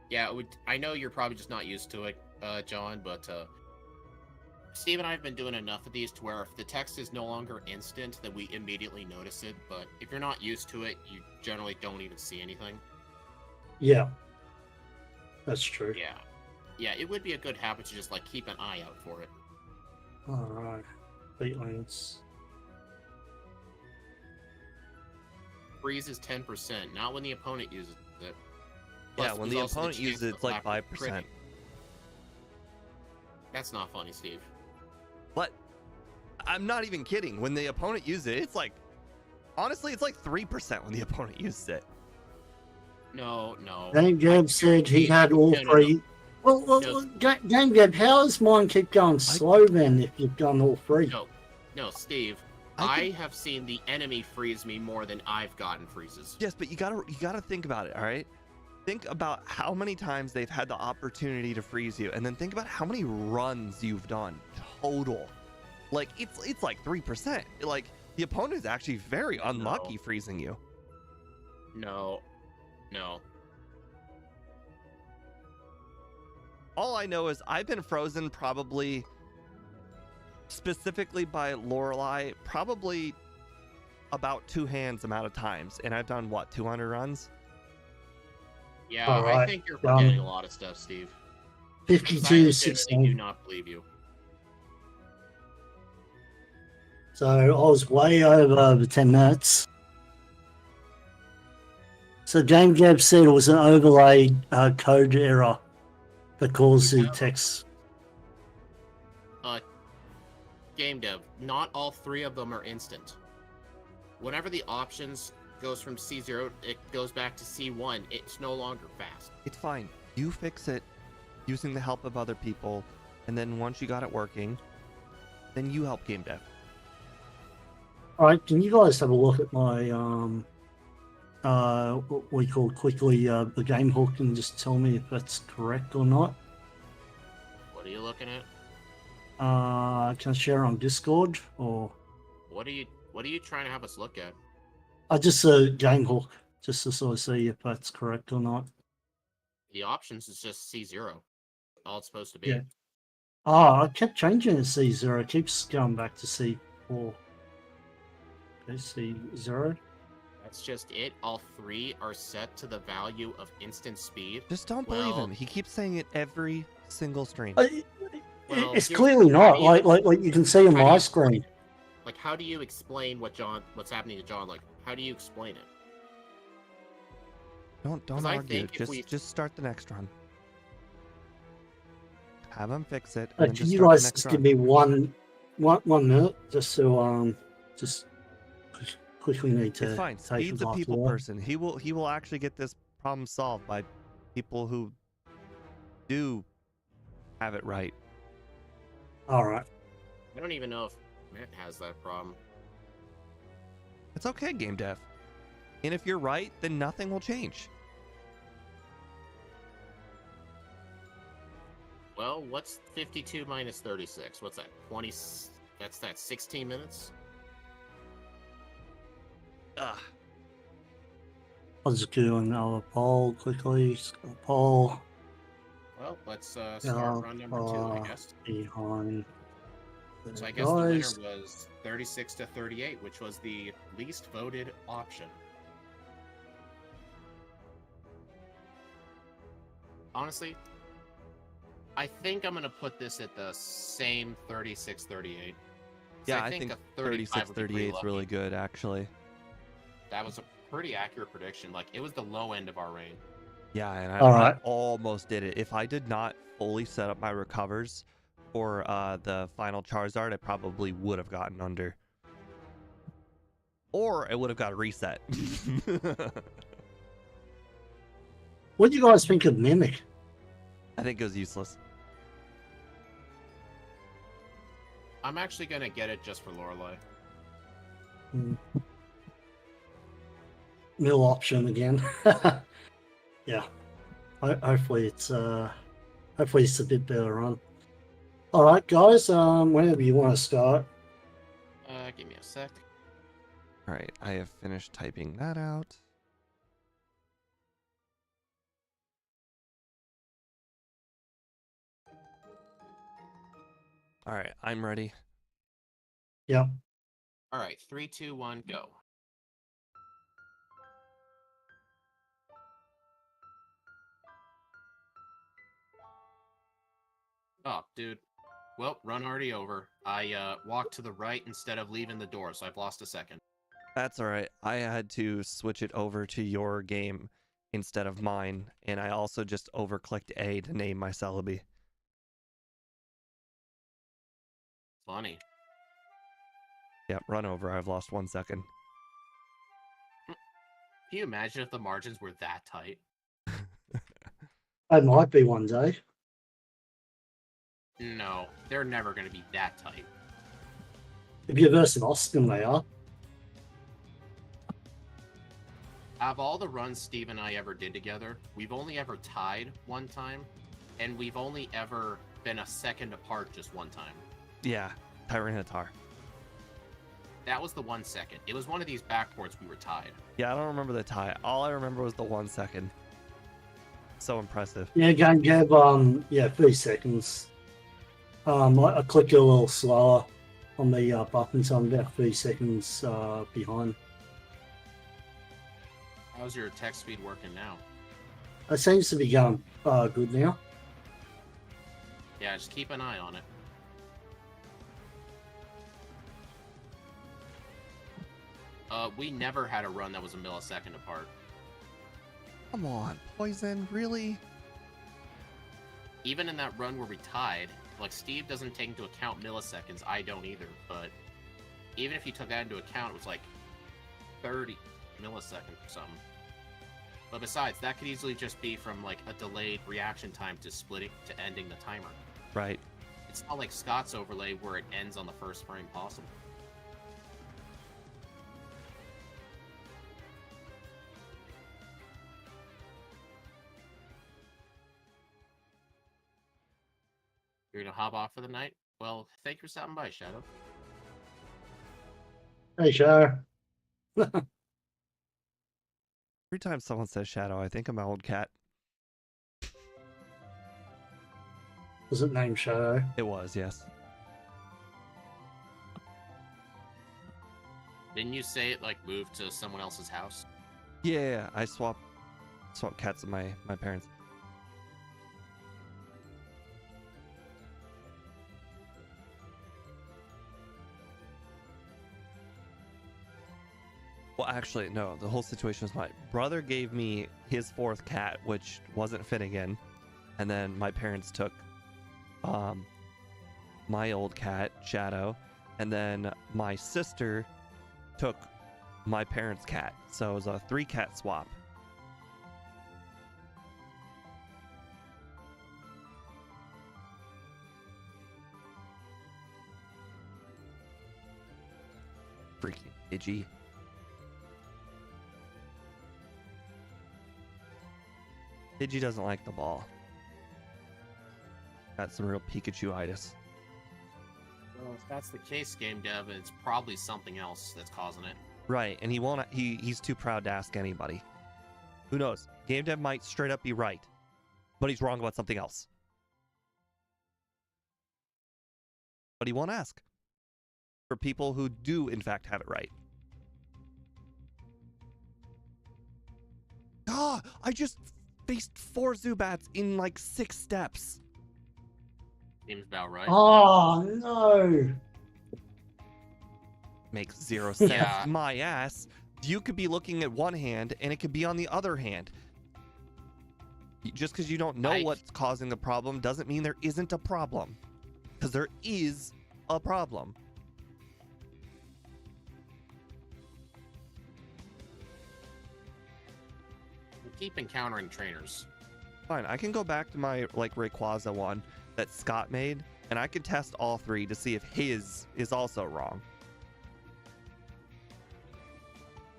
Yeah, I know you're probably just not used to it, John, but Steve and I have been doing enough of these to where if the text is no longer instant, then we immediately notice it. But if you're not used to it, you generally don't even see anything. Yeah. That's true. Yeah. Yeah, it would be a good habit to just, like, keep an eye out for it. Alright. Beat Lance. Freeze is 10%, not when the opponent uses it. Yeah, Plus, when there's the also opponent chance uses it, it's the like Lapras 5%. crit. That's not funny, Steve. But I'm not even kidding. When the opponent uses it, it's like, honestly, it's like 3% when the opponent uses it. No. Game Gab said he had all No. three. Well, No. Game Gab, how does mine keep going slow then if you've done all three? No, Steve. I I have seen the enemy freeze me more than I've gotten freezes. Yes, but you gotta think about it, all right? Think about how many times they've had the opportunity to freeze you, and then think about how many runs you've done total. Like it's like 3%. Like the opponent is actually very unlucky freezing you. No. All I know is I've been frozen probably specifically by Lorelei probably about 2 hands amount of times, and I've done what, 200 runs? Yeah, All I right, think you're forgetting a lot of stuff, Steve. 52, I do 16. not believe you. So I was way over the 10 minutes. So Game Gab said it was an overlay code error that caused the text. Game dev, not all 3 of them are instant. Whenever the options goes from C0, it goes back to C1, it's no longer fast. It's fine. You fix it using the help of other people, and then once you got it working, then you help game dev. All right, can you guys have a look at my we call quickly the game hook and just tell me if that's correct or not. What are you looking at? Can I share on Discord or What are you trying to have us look at? just a game hook, just to sort of see if that's correct or not. The options is just C0. All it's supposed to be. Yeah. Oh, I kept changing to C0. It keeps going back to C4. Okay, C0. That's just it. All three are set to the value of instant speed. Just don't believe him. He keeps saying it every single stream. Well, It's here's- clearly how not. do you- Like you can see on how do my you- screen. Like, how do you explain what's happening to John? Like, how do you explain it? Don't 'Cause I argue. think if we- Just start the next run. Have him fix it. And then Can just you start the guys next just run. give me one minute just to just quickly need to It's fine. take Speed's a glass of people water. person. He will actually get this problem solved by people who do have it right. All right. I don't even know if Matt has that problem. It's okay, game dev. And if you're right, then nothing will change. Well, what's 52 minus 36? What's that? 20? That's 16 minutes? Ugh. I'll just do another poll quickly. Poll Well, let's start Yeah, run number 2, I guess. behind. So I guess the winner was 36 to 38, which was the least voted option. Honestly, I think I'm going to put this at the same 36-38. Yeah, I think a 35 would be pretty 36-38 is really lucky. good, actually. That was a pretty accurate prediction. Like, it was the low end of our range. Yeah, and All I right. almost did it. If I did not fully set up my recovers for the final Charizard, I probably would have gotten under. Or it would have got a reset. What do you guys think of Mimic? I think it was useless. I'm actually going to get it just for Lorelei. Mill option again. Yeah. Hopefully it's a bit better run. All right, guys. Whenever you want to start. Give me a sec. All right, I have finished typing that out. All right, I'm ready. Yeah. All right, 3, 2, 1, go. Oh, dude. Well, run already over. I walked to the right instead of leaving the door, so I've lost a second. That's all right. I had to switch it over to your game instead of mine, and I also just overclicked A to name my Celebi. Funny. Yep, run over. I've lost 1 second. Can you imagine if the margins were that tight? It might be one day. No, they're never going to be that tight. If you're versing Austin, they are. Out of all the runs Steve and I ever did together, we've only ever tied one time, and we've only ever been a second apart just one time. Yeah, Tyranitar. That was the 1 second. It was one of these backports we were tied. Yeah, I don't remember the tie. All I remember was the 1 second. So impressive. Yeah, Game Gab. 3 seconds. I click a little slower on the button, so I'm about 3 seconds behind. How's your text speed working now? It seems to be going good now. Yeah, just keep an eye on it. We never had a run that was a millisecond apart. Come on, Poison, really? Even in that run where we tied, like, Steve doesn't take into account milliseconds, I don't either, but even if you took that into account, it was like 30 milliseconds or something. But besides, that could easily just be from, like, a delayed reaction time to splitting to ending the timer. Right. It's not like Scott's overlay where it ends on the first frame possible. You're gonna hop off for the night? Well, thank you for stopping by, Shadow. Hey, Shadow. Every time someone says Shadow, I think of my old cat. Was it named Shadow? It was, yes. Didn't you say it like moved to someone else's house? Yeah, I swapped cats with my parents. Well, actually, no. The whole situation was my brother gave me his fourth cat, which wasn't fitting in, and then my parents took my old cat, Shadow, and then my sister took my parents' cat. So it was a 3-cat swap. Freaking Pidgey. Pidgey doesn't like the ball. Got some real Pikachu-itis. Well, if that's the case, game dev, it's probably something else that's causing it. Right, and he won't. He's too proud to ask anybody. Who knows? Game dev might straight up be right, but he's wrong about something else. But he won't ask for people who do, in fact, have it right. Ah, I just faced 4 Zubats in like 6 steps. Seems about right. Oh, no. Makes 0 sense. Yeah. My ass. You could be looking at one hand and it could be on the other hand. Just because you don't know what's causing the problem doesn't mean there isn't a problem. Because there is a problem. We keep encountering trainers. Fine, I can go back to my like Rayquaza one that Scott made, and I can test all 3 to see if his is also wrong.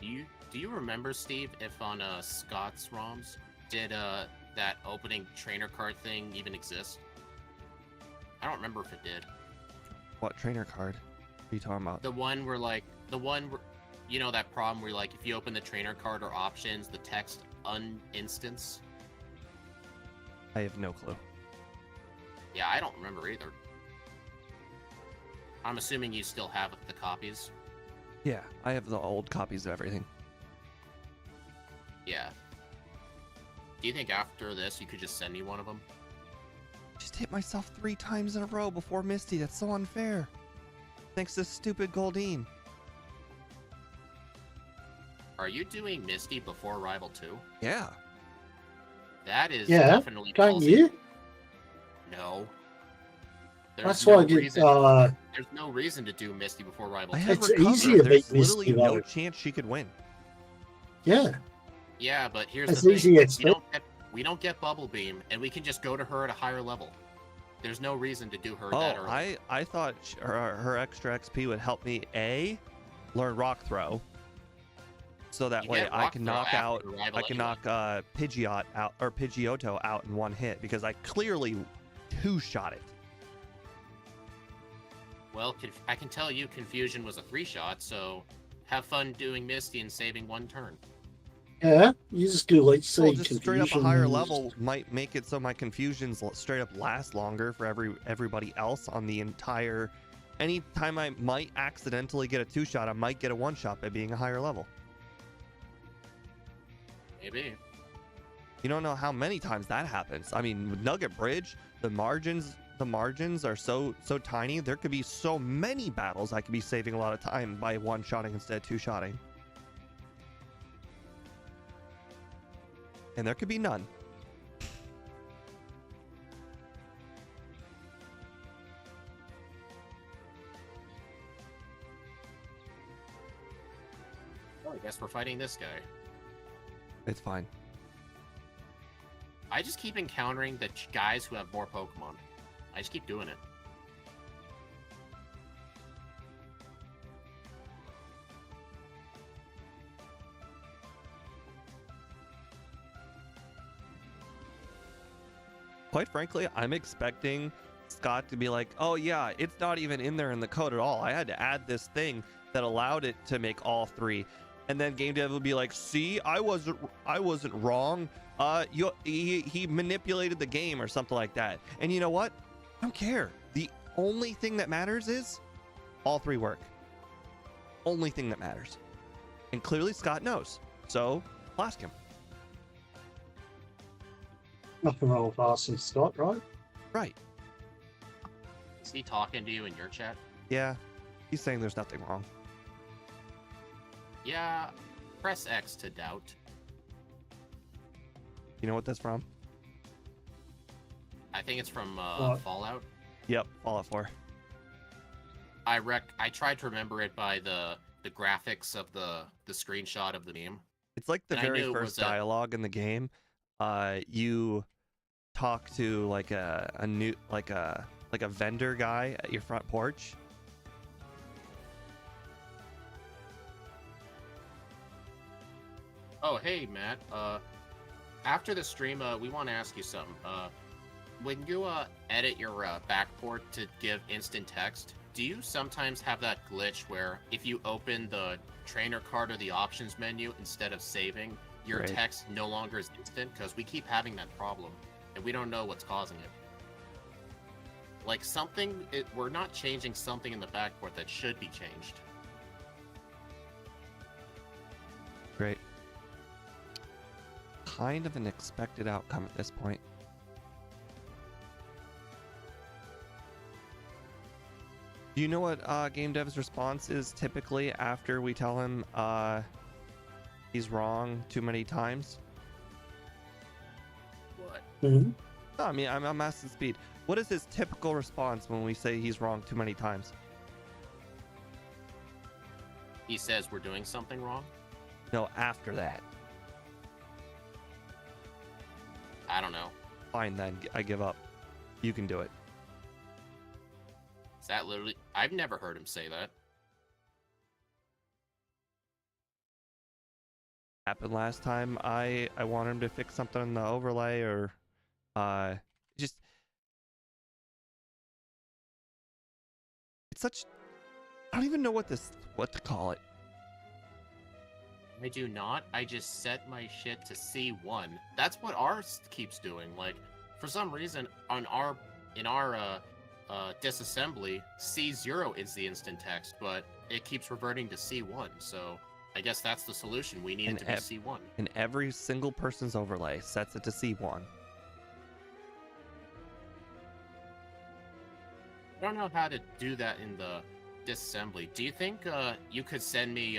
Do you remember, Steve, if on Scott's ROMs did that opening trainer card thing even exist? I don't remember if it did. What trainer card are you talking about? The one where you know that problem where like if you open the trainer card or options, the text uninstance. I have no clue. Yeah, I don't remember either. I'm assuming you still have the copies. Yeah, I have the old copies of everything. Yeah. Do you think after this you could just send me one of them? Just hit myself 3 times in a row before Misty. That's so unfair. Thanks to stupid Goldeen. Are you doing Misty before Rival 2? Yeah. That is Yeah, definitely don't ballsy. you? No. That's why I get. There's no reason to do Misty before Rival I 2. have It's recovered. easier to There's beat Misty, literally no though. chance she could win. Yeah, Yeah, but here's it's the thing. easy. It's We don't get Bubble Beam, and we can just go to her at a higher level. There's no reason to do her that Oh, early. I thought her extra XP would help me learn Rock Throw, so that You way get I Rock can Throw knock after out the rival I can anyway. knock Pidgeot out or Pidgeotto out in one hit because I clearly 2-shot it. Well, I can tell you Confusion was a 3-shot, so have fun doing Misty and saving 1 turn. yeah. You just do like say Well, just straight up a confusion higher and level might make it so my confusions straight up last longer for everybody else on the entire. Anytime I might accidentally get a 2-shot, I might get a 1-shot by being a higher level. Maybe. You don't know how many times that happens. I mean, with Nugget Bridge, the margins are so tiny. There could be so many battles I could be saving a lot of time by 1-shotting instead of 2-shotting. And there could be none. Well, I guess we're fighting this guy. It's fine. I just keep encountering the guys who have more Pokemon. I just keep doing it. Quite frankly, I'm expecting Scott to be like, oh yeah, it's not even in there in the code at all. I had to add this thing that allowed it to make all 3. And then game dev would be like, see, I wasn't wrong. He manipulated the game or something like that. And you know what? I don't care. The only thing that matters is all 3 work. Only thing that matters. And clearly Scott knows. So ask him. Nothing wrong with asking Scott, right? Right. Is he talking to you in your chat? Yeah. He's saying there's nothing wrong. Yeah, press X to doubt. You know what that's from? I think it's from What? Fallout. Yep, Fallout 4. I tried to remember it by the graphics of the screenshot of the meme. It's like the And I very knew it first was a- dialogue in the game. You talk to like a vendor guy at your front porch. Oh, hey, Matt. After the stream, we want to ask you something. When you edit your backport to give instant text, do you sometimes have that glitch where if you open the trainer card or the options menu instead of saving, your Right. text no longer is instant? Because we keep having that problem, and we don't know what's causing it. Like we're not changing something in the backport that should be changed. Great. Kind of an expected outcome at this point. Do you know what game dev's response is typically after we tell him he's wrong too many times? What? Mm-hmm. No, I mean, I'm asking Speed. What is his typical response when we say he's wrong too many times? He says we're doing something wrong? No, after that. I don't know. Fine then, I give up. You can do it. Is that literally... I've never heard him say that. Happened last time. I wanted him to fix something in the overlay or just it's such I don't even know what to call it. I do not. I just set my shit to C1. That's what ours keeps doing. Like, for some reason, in our disassembly, C0 is the instant text, but it keeps reverting to C1. So I guess that's the solution. We need it to be C1. And every single person's overlay sets it to C1. I don't know how to do that in the disassembly. Do you think you could send me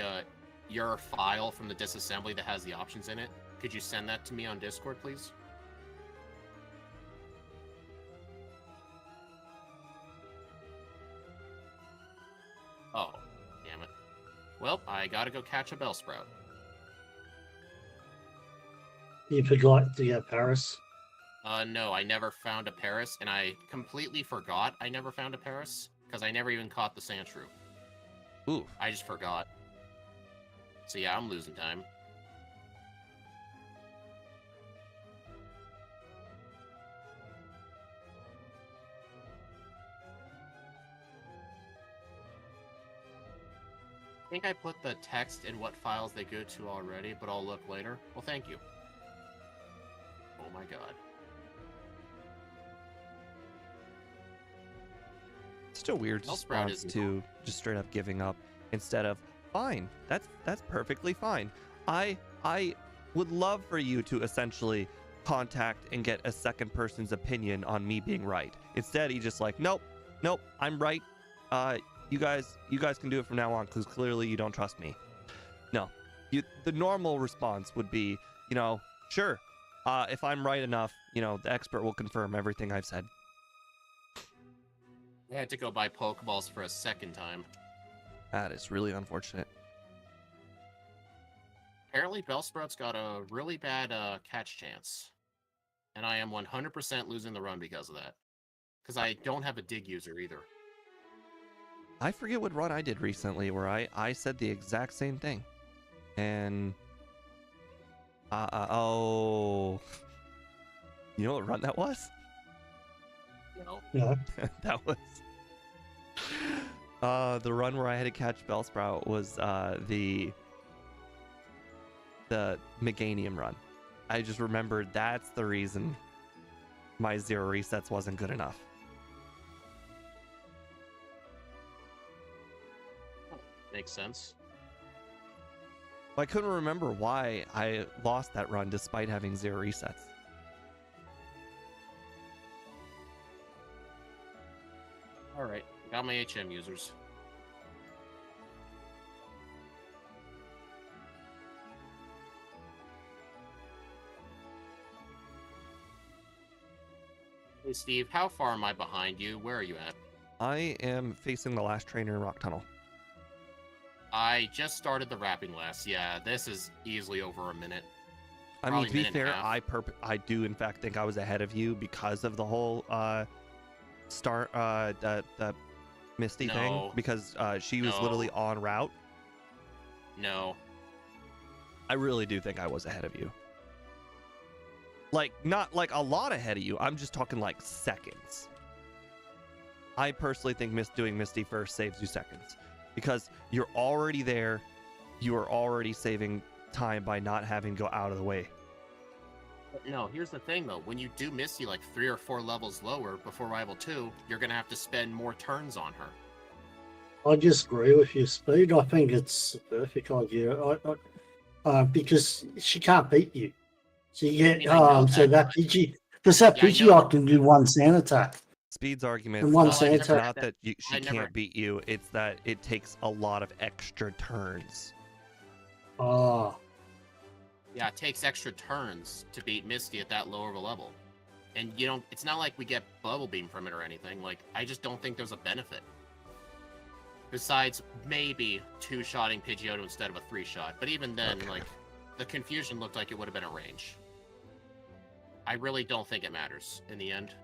your file from the disassembly that has the options in it? Could you send that to me on Discord, please? Oh, damn it. Well, I gotta go catch a Bellsprout. You forgot to get Paris. No, I never found a Paris, and I completely forgot I never found a Paris, because I never even caught the Sandshrew. Ooh. I just forgot. So yeah, I'm losing time. I think I put the text in what files they go to already, but I'll look later. Well, thank you. Oh my god. Such a weird Bellsprout response to just straight up giving up instead of fine. That's perfectly fine. I would love for you to essentially contact and get a second person's opinion on me being right. Instead, he just like, nope, I'm right. You guys can do it from now on because clearly you don't trust me. No, the normal response would be, sure, if I'm right enough, the expert will confirm everything I've said. I had to go buy Pokeballs for a second time. That is really unfortunate. Apparently, Bellsprout's got a really bad catch chance. And I am 100% losing the run because of that. Because I don't have a dig user either. I forget what run I did recently where I said the exact same thing. And... oh... You know what run that was? You know? Yeah. That was the run where I had to catch Bellsprout was the Meganium run. I just remembered that's the reason my 0 resets wasn't good enough. Makes sense. I couldn't remember why I lost that run despite having 0 resets. All right, got my HM users. Hey Steve, how far am I behind you? Where are you at? I am facing the last trainer in Rock Tunnel. I just started the wrapping last. Yeah, this is easily over a minute. I mean, Probably to be minute and a fair, half. I do in fact think I was ahead of you because of the whole the Misty thing, No. because she was literally No. en route. No. I really do think I was ahead of you. Like, not like a lot ahead of you. I'm just talking like seconds. I personally think doing Misty first saves you seconds because you're already there. You are already saving time by not having to go out of the way. But no, here's the thing though. When you do Misty like 3 or 4 levels lower before Rival 2, you're going to have to spend more turns on her. I just agree with you, Speed. I think it's a perfect idea. Because she can't beat you. So you get I know so that, that Pidgey, because that Yeah, I Pidgey know. can do one sand attack. Speed's argument And is one Well, I've it's never Santa. not had that she I never- can't beat you, it's that it takes a lot of extra turns. Oh, Yeah, it takes extra turns to beat Misty at that lower of a level. And you don't it's not like we get Bubble Beam from it or anything. Like, I just don't think there's a benefit. Besides maybe 2-shotting Pidgeotto instead of a 3-shot. But even then, Okay. like, the confusion looked like it would have been a range. I really don't think it matters in the end.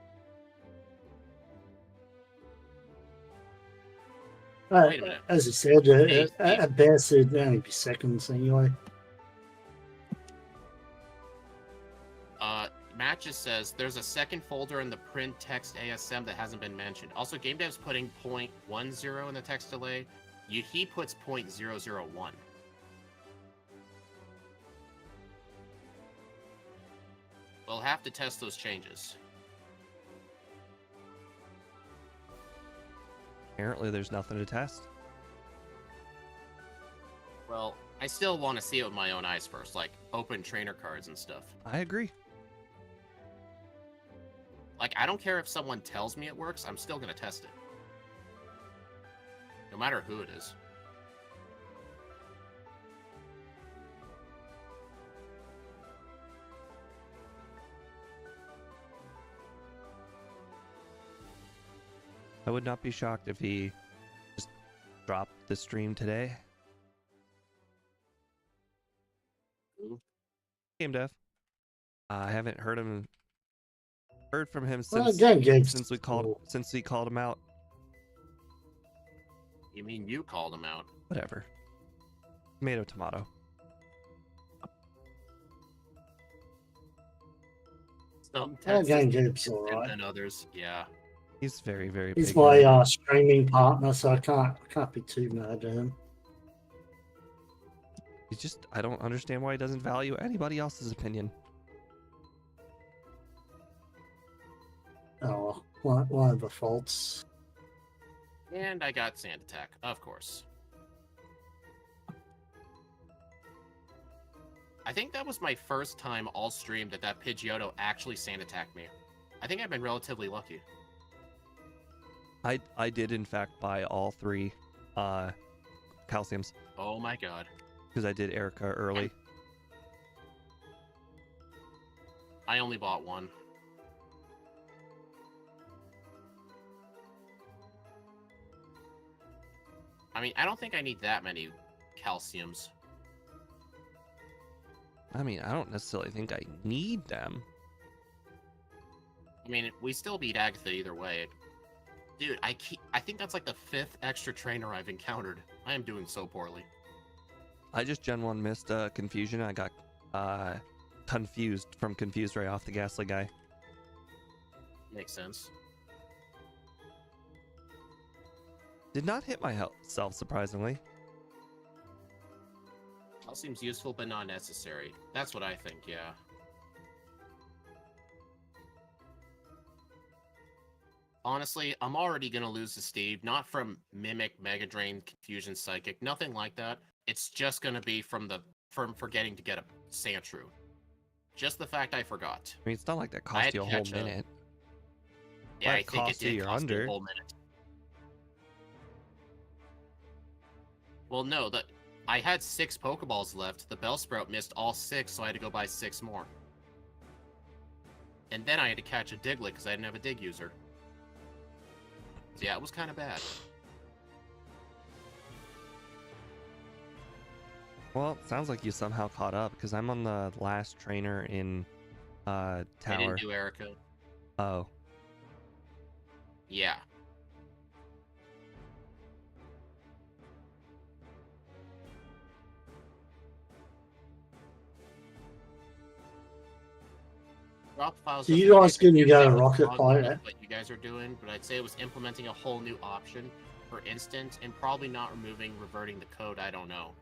Wait a minute. as I said, Hey, Steve. at best it'd only be seconds anyway. Matt just says there's a second folder in the print text ASM that hasn't been mentioned. Also, Game Dev's putting 0.10 in the text delay. He puts 0.001. We'll have to test those changes. Apparently there's nothing to test. Well, I still want to see it with my own eyes first, like open trainer cards and stuff. I agree. Like, I don't care if someone tells me it works, I'm still going to test it. No matter who it is. I would not be shocked if he just dropped the stream today. Who? Game Dev. I haven't heard from him Well, since again, Gabe's since we cool. called him out. You mean you called him out? Whatever. Tomato. Some Again, Texas Gabe's alright. than others, yeah. He's very, very He's big. my guy. streaming partner, so I can't be too mad at him. He's just, I don't understand why he doesn't value anybody else's opinion. Oh, one of the faults. And I got Sand Attack, of course. I think that was my first time all stream that Pidgeotto actually Sand Attacked me. I think I've been relatively lucky. I did in fact buy all 3 calciums Oh my god. because I did Erica early. I only bought 1. I mean, I don't think I need that many calciums. I mean, I don't necessarily think I need them. I mean, we still beat Agatha either way. Dude, I think that's like the 5th extra trainer I've encountered. I am doing so poorly. I just Gen 1 missed Confusion. I got confused from Confused right off the Ghastly guy. Makes sense. Did not hit myself, surprisingly. All seems useful, but not necessary. That's what I think, yeah. Honestly, I'm already gonna lose to Steve, not from Mimic, Mega Drain, Confusion, Psychic, nothing like that. It's just gonna be from forgetting to get a Sandshrew. Just the fact I forgot. I mean, it's not like that I cost had you a to whole catch up. minute. Yeah, Might I think it cost you did your cost me under. a whole minute. Well, no, I had 6 Pokeballs left. The Bellsprout missed all 6, so I had to go buy 6 more. And then I had to catch a Diglett because I didn't have a Dig user. So yeah, it was kind of bad. Well, it sounds like you somehow caught up because I'm on the last trainer in I Tower. didn't do Erica. Oh. Yeah. Drop files. So you guys couldn't get a rocket pilot? What you guys are doing, but I'd say it was implementing a whole new option for instant and probably not reverting the code. I don't know.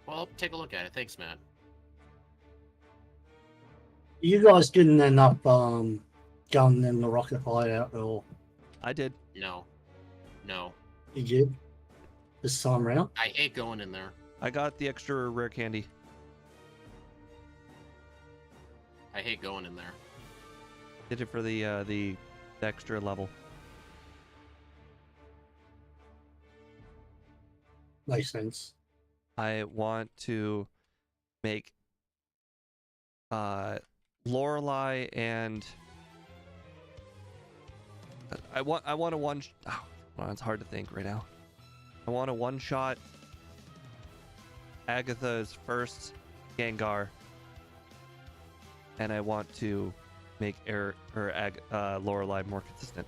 Well, take a look at it. Thanks, Matt. You guys didn't end up gunning in the rocket hideout at all. I did. No. No. You did? This time around? I hate going in there. I got the extra rare candy. I hate going in there. Did it for the extra level. Makes sense. I want to make Lorelei and I want a one. Oh, well, it's hard to think right now. I want a one-shot Agatha's first Gengar, and I want to make Lorelei more consistent.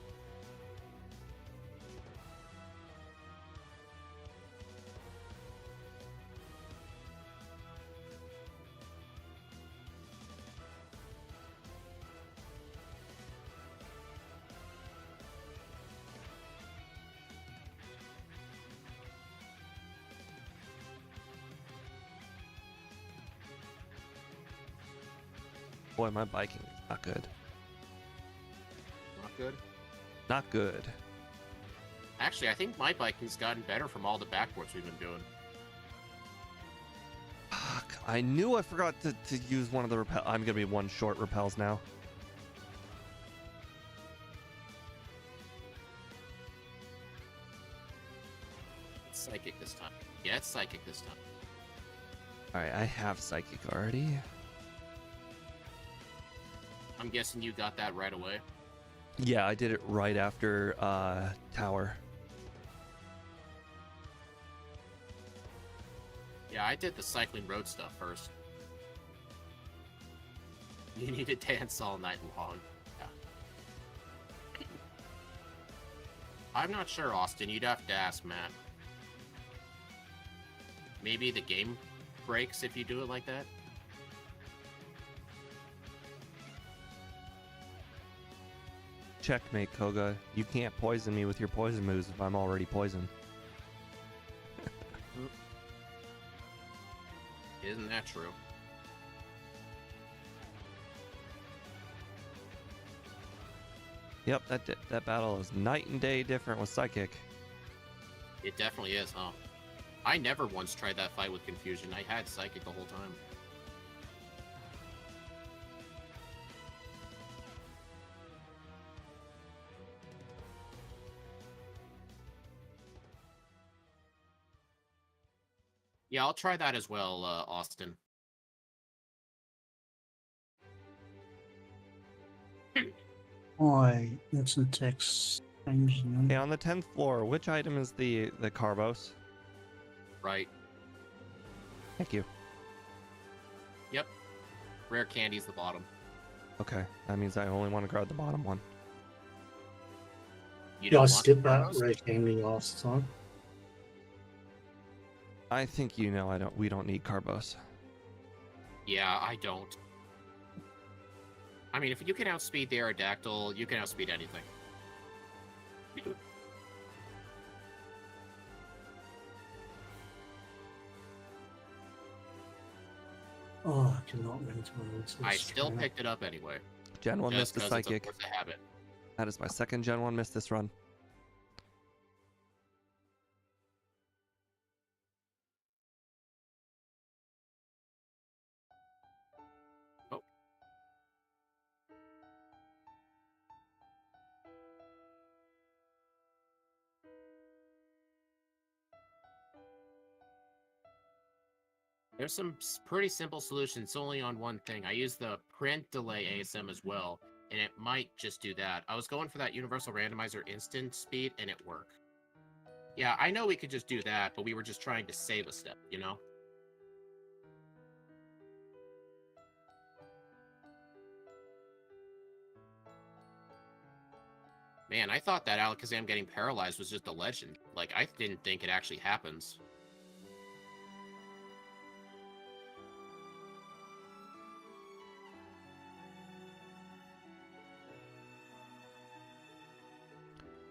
Boy, my biking is not good. Not good. Not good. Actually, I think my biking's gotten better from all the backboards we've been doing. Fuck, I knew I forgot to use one of the repel. I'm gonna be one short repels now. It's Psychic this time. Yeah, it's Psychic this time. Alright, I have Psychic already. I'm guessing you got that right away. Yeah, I did it right after Tower. Yeah, I did the cycling road stuff first. You need to dance all night long. Yeah. I'm not sure, Austin. You'd have to ask Matt. Maybe the game breaks if you do it like that? Checkmate, Koga. You can't poison me with your poison moves if I'm already poisoned. Isn't that true? Yep, that battle is night and day different with Psychic. It definitely is, huh? I never once tried that fight with Confusion. I had Psychic the whole time. Yeah, I'll try that as well, Austin. Why? Instant text. Okay, on the 10th floor, which item is the Carbos? Right. Thank you. Yep. Rare candy's the bottom. Okay, that means I only want to grab the bottom one. You Yeah, don't I want skipped that Carbos? rare candy last time. I think you know we don't need Carbos. Yeah, I don't. I mean, if you can outspeed the Aerodactyl, you can outspeed anything. Oh, I cannot run towards this I still trainer. picked it up anyway. Gen 1 missed Just the because it's a psychic. force of habit. That is my second Gen 1 miss this run. Oh. There's some pretty simple solutions only on one thing. I use the print delay ASM as well, and it might just do that. I was going for that universal randomizer instant speed, and it worked. Yeah, I know we could just do that, but we were just trying to save a step, you know? Man, I thought that Alakazam getting paralyzed was just a legend. Like, I didn't think it actually happens.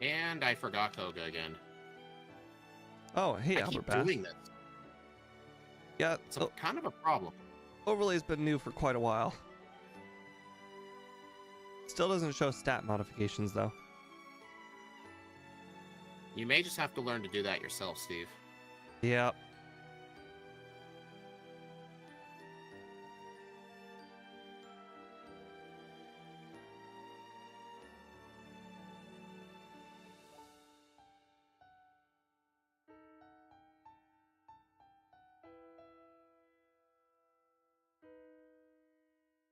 And I forgot Koga again. Oh, hey, I keep Alberbass. doing this. Yeah, It's kind of a problem. Overlay's been new for quite a while. Still doesn't show stat modifications, though. You may just have to learn to do that yourself, Steve. Yep.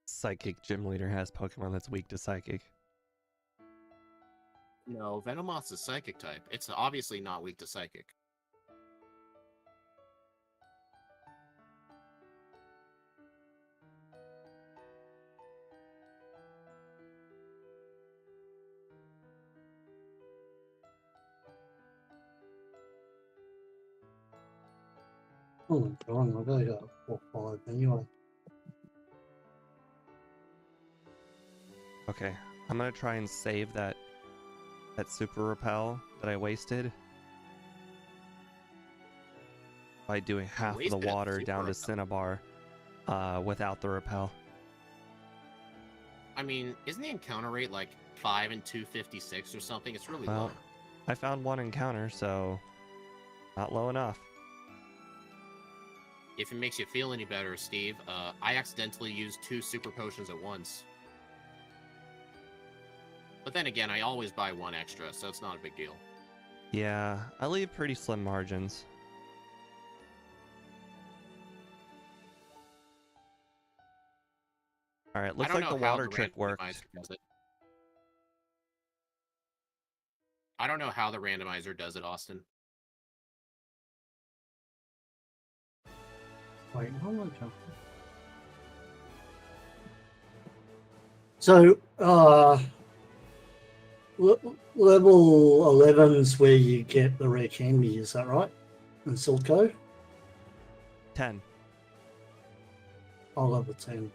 Psychic gym leader has Pokemon that's weak to Psychic. No, Venomoth's a Psychic type. It's obviously not weak to Psychic. Oh my god, I gotta go 4-5 anyway. Okay, I'm gonna try and save that super repel that I wasted by doing half of the Wasted water super down to repel? Cinnabar without the repel. I mean, isn't the encounter rate like 5 and 256 or something? It's really Well, low. I found one encounter, so not low enough. If it makes you feel any better, Steve, I accidentally used 2 super potions at once. But then again, I always buy 1 extra, so it's not a big deal. Yeah, I leave pretty slim margins. Alright, looks like the water trick worked. Does it. I don't know how the randomizer does it, Austin. Wait, how am I jumping? So, level 11's where you get the rare candy, is that right? In Silco? 10. Oh, level 10.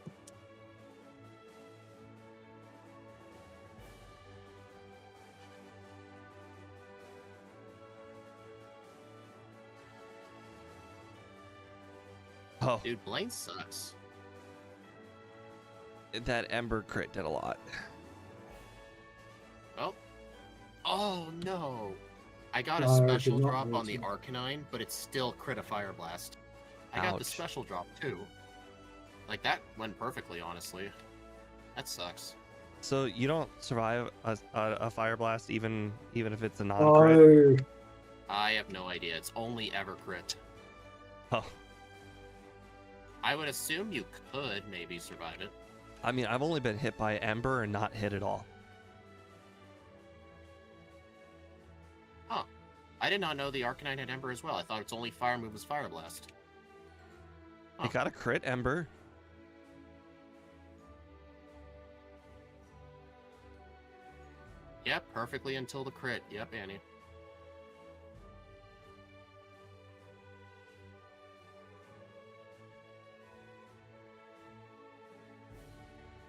Oh, Dude, Blaine sucks. that Ember crit did a lot. Oh. Oh, no. I got a No, I special did not drop on the lose it. Arcanine, but it's still crit a Fire Blast. I got the Ouch. special drop, too. Like, that went perfectly, honestly. That sucks. So you don't survive a fire blast even if it's a non-crit? Oh, I have no idea. It's only ever crit. Oh, I would assume you could maybe survive it. I mean, I've only been hit by Ember and not hit at all. I did not know the Arcanine had Ember as well. I thought its only fire move was Fire Blast. I got a crit Ember. Yep, perfectly until the crit. Yep, Annie.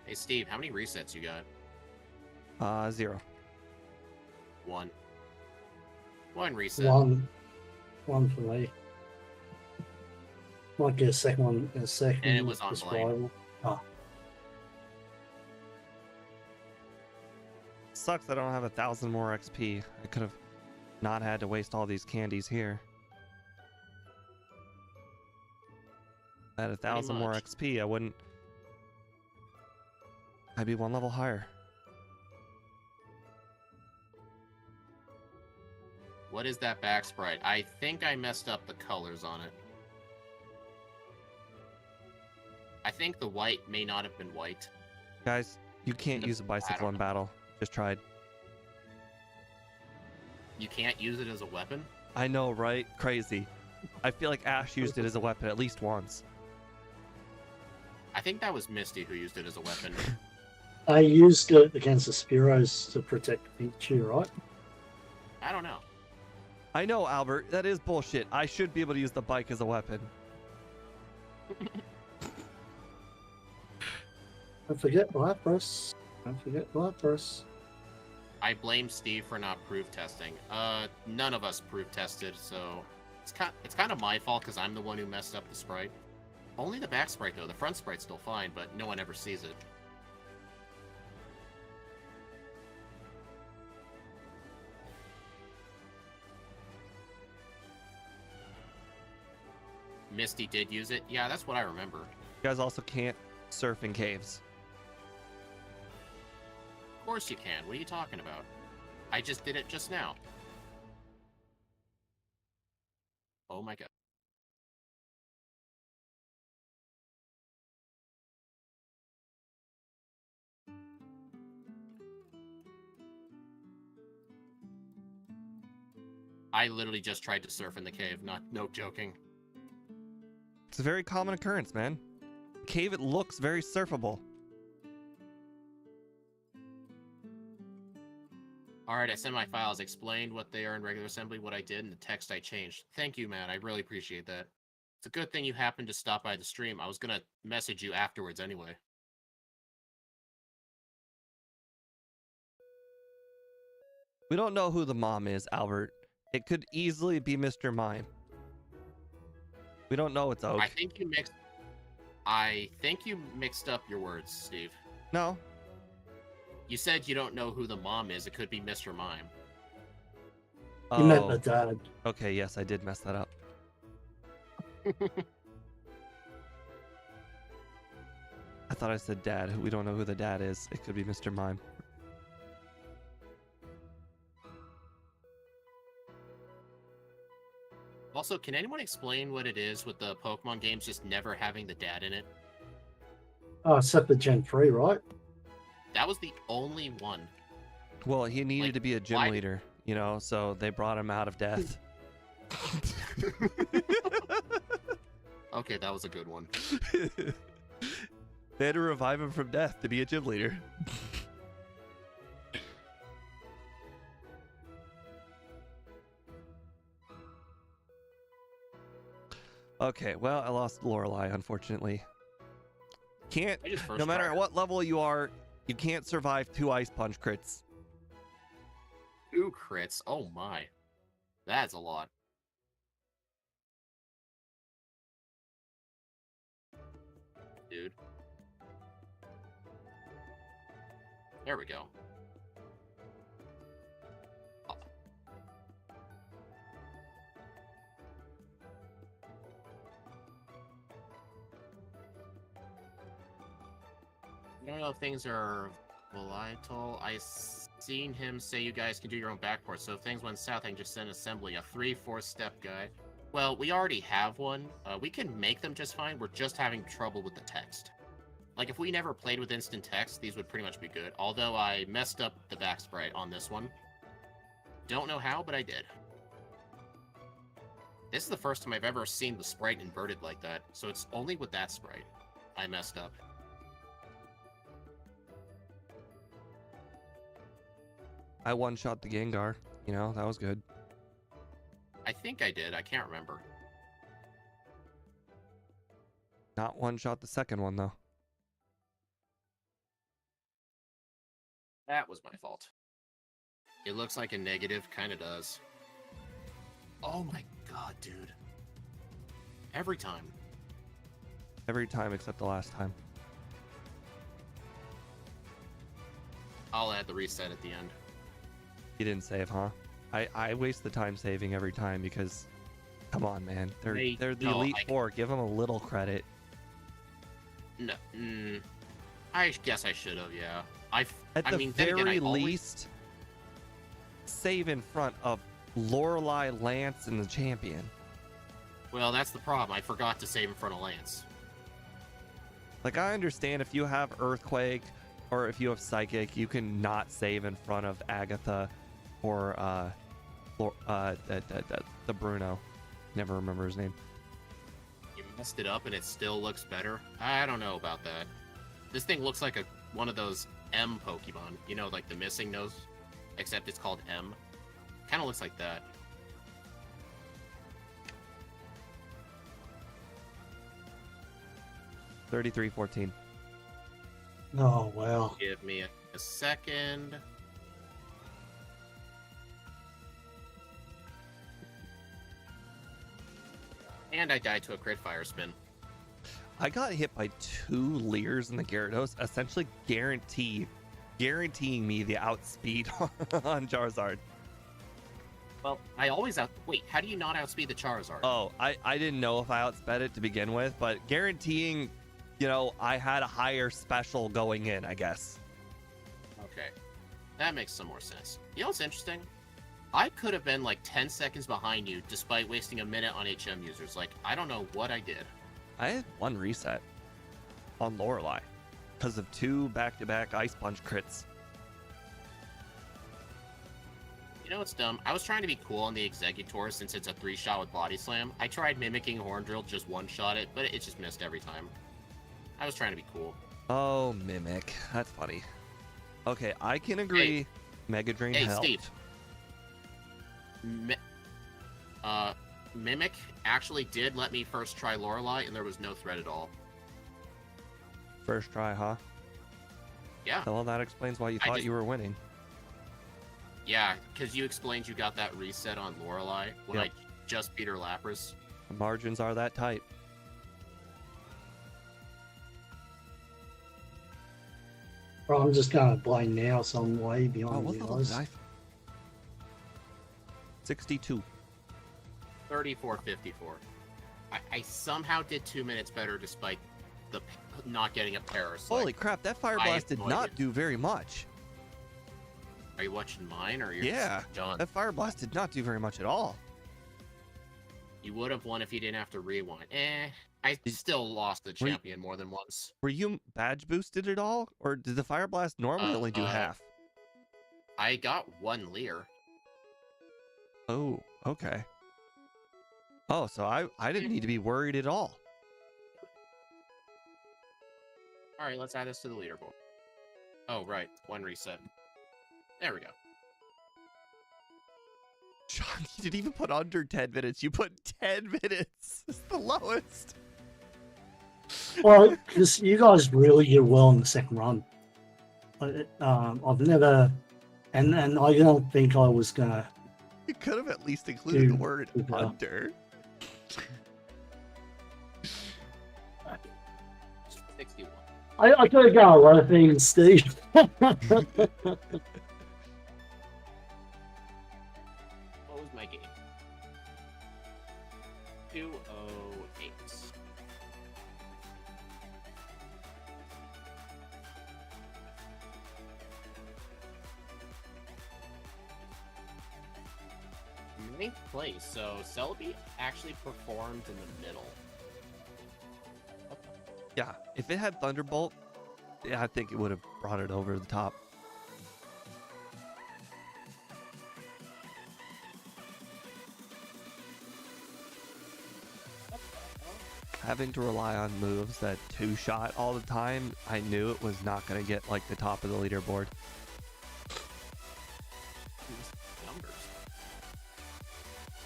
Hey, Steve, how many resets you got? 0. 1. 1 reset. one for me. Might get a second one in a second. And it was on survival. Oh, Sucks I don't have 1,000 more XP. I could have not had to waste all these candies here. If I had 1,000 more much. XP, I wouldn't. I'd be one level higher. What is that back sprite? I think I messed up the colors on it. I think the white may not have been white. Guys, you can't use a bicycle in battle. Just tried. You can't use it as a weapon? I know, right? Crazy. I feel like Ash used it as a weapon at least once. I think that was Misty who used it as a weapon. I used it against the Spearows to protect Pichu, right? I don't know. I know, Albert. That is bullshit. I should be able to use the bike as a weapon. Don't forget Lapras. Don't forget Lapras. I blame Steve for not proof testing. None of us proof tested, so it's kind of my fault because I'm the one who messed up the sprite. Only the back sprite though. The front sprite's still fine, but no one ever sees it. Misty did use it. Yeah, that's what I remember. You guys also can't surf in caves. Of course you can. What are you talking about? I just did it just now. Oh my god. I literally just tried to surf in the cave, no joking. It's a very common occurrence, man. Cave, it looks very surfable. Alright, I sent my files, explained what they are in regular assembly, what I did, and the text I changed. Thank you, man. I really appreciate that. It's a good thing you happened to stop by the stream. I was gonna message you afterwards anyway. We don't know who the mom is, Albert. It could easily be Mr. Mime. We don't know it's Oak. I think you mixed up your words, Steve. No. You said you don't know who the mom is. It could be Mr. Mime. You meant the dad. Okay, yes, I did mess that up. I thought I said dad. We don't know who the dad is. It could be Mr. Mime. Also, can anyone explain what it is with the Pokemon games just never having the dad in it? Oh, except the Gen 3, right? That was the only one. Well, he needed Like, to be a gym why- leader, you know, so they brought him out of death. Okay, that was a good one. They had to revive him from death to be a gym leader. Okay, well, I lost Lorelei, unfortunately. Can't, I just first no matter tried. what level you are, you can't survive 2 Ice Punch crits. 2 crits. Oh my. That's a lot. Dude. There we go. Oh. I don't know if things are volatile. I seen him say you guys can do your own backport, so if things went south, I can just send assembly, a 3-4 step guy. Well, we already have one. We can make them just fine. We're just having trouble with the text. Like, if we never played with instant text, these would pretty much be good. Although I messed up the back sprite on this one. Don't know how, but I did. This is the first time I've ever seen the sprite inverted like that, so it's only with that sprite I messed up. I one-shot the Gengar, you know, that was good. I think I did. I can't remember. Not one-shot the second one, though. That was my fault. It looks like a negative. Kind of does. Oh my god, dude. Every time. Every time except the last time. I'll add the reset at the end. You didn't save, huh? I waste the time saving every time because, come on, man. They're the Elite Four. Give them a little credit. No, I guess I should have. Yeah, At the very least, save in front of Lorelei, Lance, and the champion. Well, that's the problem. I forgot to save in front of Lance. Like, I understand if you have Earthquake or if you have Psychic, you can not save in front of Agatha or the Bruno. Never remember his name. You messed it up and it still looks better. I don't know about that. This thing looks like one of those M Pokemon. You know, like the missing nose, except it's called M. Kind of looks like that. $33.14. Oh, well. Give me a second. And I died to a crit fire spin. I got hit by 2 Leers in the Gyarados, essentially guaranteeing me the outspeed on Charizard. Well, I always wait, how do you not outspeed the Charizard? Oh, I didn't know if I outsped it to begin with, but guaranteeing, you know, I had a higher special going in, I guess. Okay. That makes some more sense. You know what's interesting? I could have been like 10 seconds behind you despite wasting a minute on HM users. Like, I don't know what I did. I had 1 reset on Lorelei because of 2 back-to-back Ice Punch crits. You know what's dumb? I was trying to be cool on the Executor since it's a 3-shot with Body Slam. I tried mimicking Horn Drill, just 1-shot it, but it just missed every time. I was trying to be cool. Oh, Mimic. That's funny. Okay, I can agree. Hey. Mega Drain Hey, helped. Steve. Mimic actually did let me first try Lorelei, and there was no threat at all. First try, huh? Yeah. Well, that explains why you thought you were winning. Yeah, because you explained you got that reset on Lorelei when I just beat her Lapras. The margins are that tight. Bro, I'm just going to play now, so I'm way behind you guys. 62. 34.54. I somehow did 2 minutes better despite the not getting a Paris. Holy crap, that Fire Blast did not do very much. Are you watching mine or you're done? That Fire Blast did not do very much at all. You would have won if you didn't have to rewind. I still lost the champion more than once. Were you badge boosted at all? Or did the Fire Blast normally only do half? I got 1 Leer. Oh, okay. Oh, so I didn't need to be worried at all. Alright, let's add this to the leaderboard. Oh, right. 1 reset. There we go. Sean, you didn't even put under 10 minutes. You put 10 minutes. It's the lowest. Well, because you guys really did well in the second run. I've never... And I don't think I was going to... You could have at least included the word under. 61. I could have got a lot of things, Steve. What was my game? 208. Ninth place, so Celebi actually performed in the middle. Yeah, if it had Thunderbolt, yeah, I think it would have brought it over the top. Having to rely on moves that 2-shot all the time, I knew it was not going to get like the top of the leaderboard. Numbers.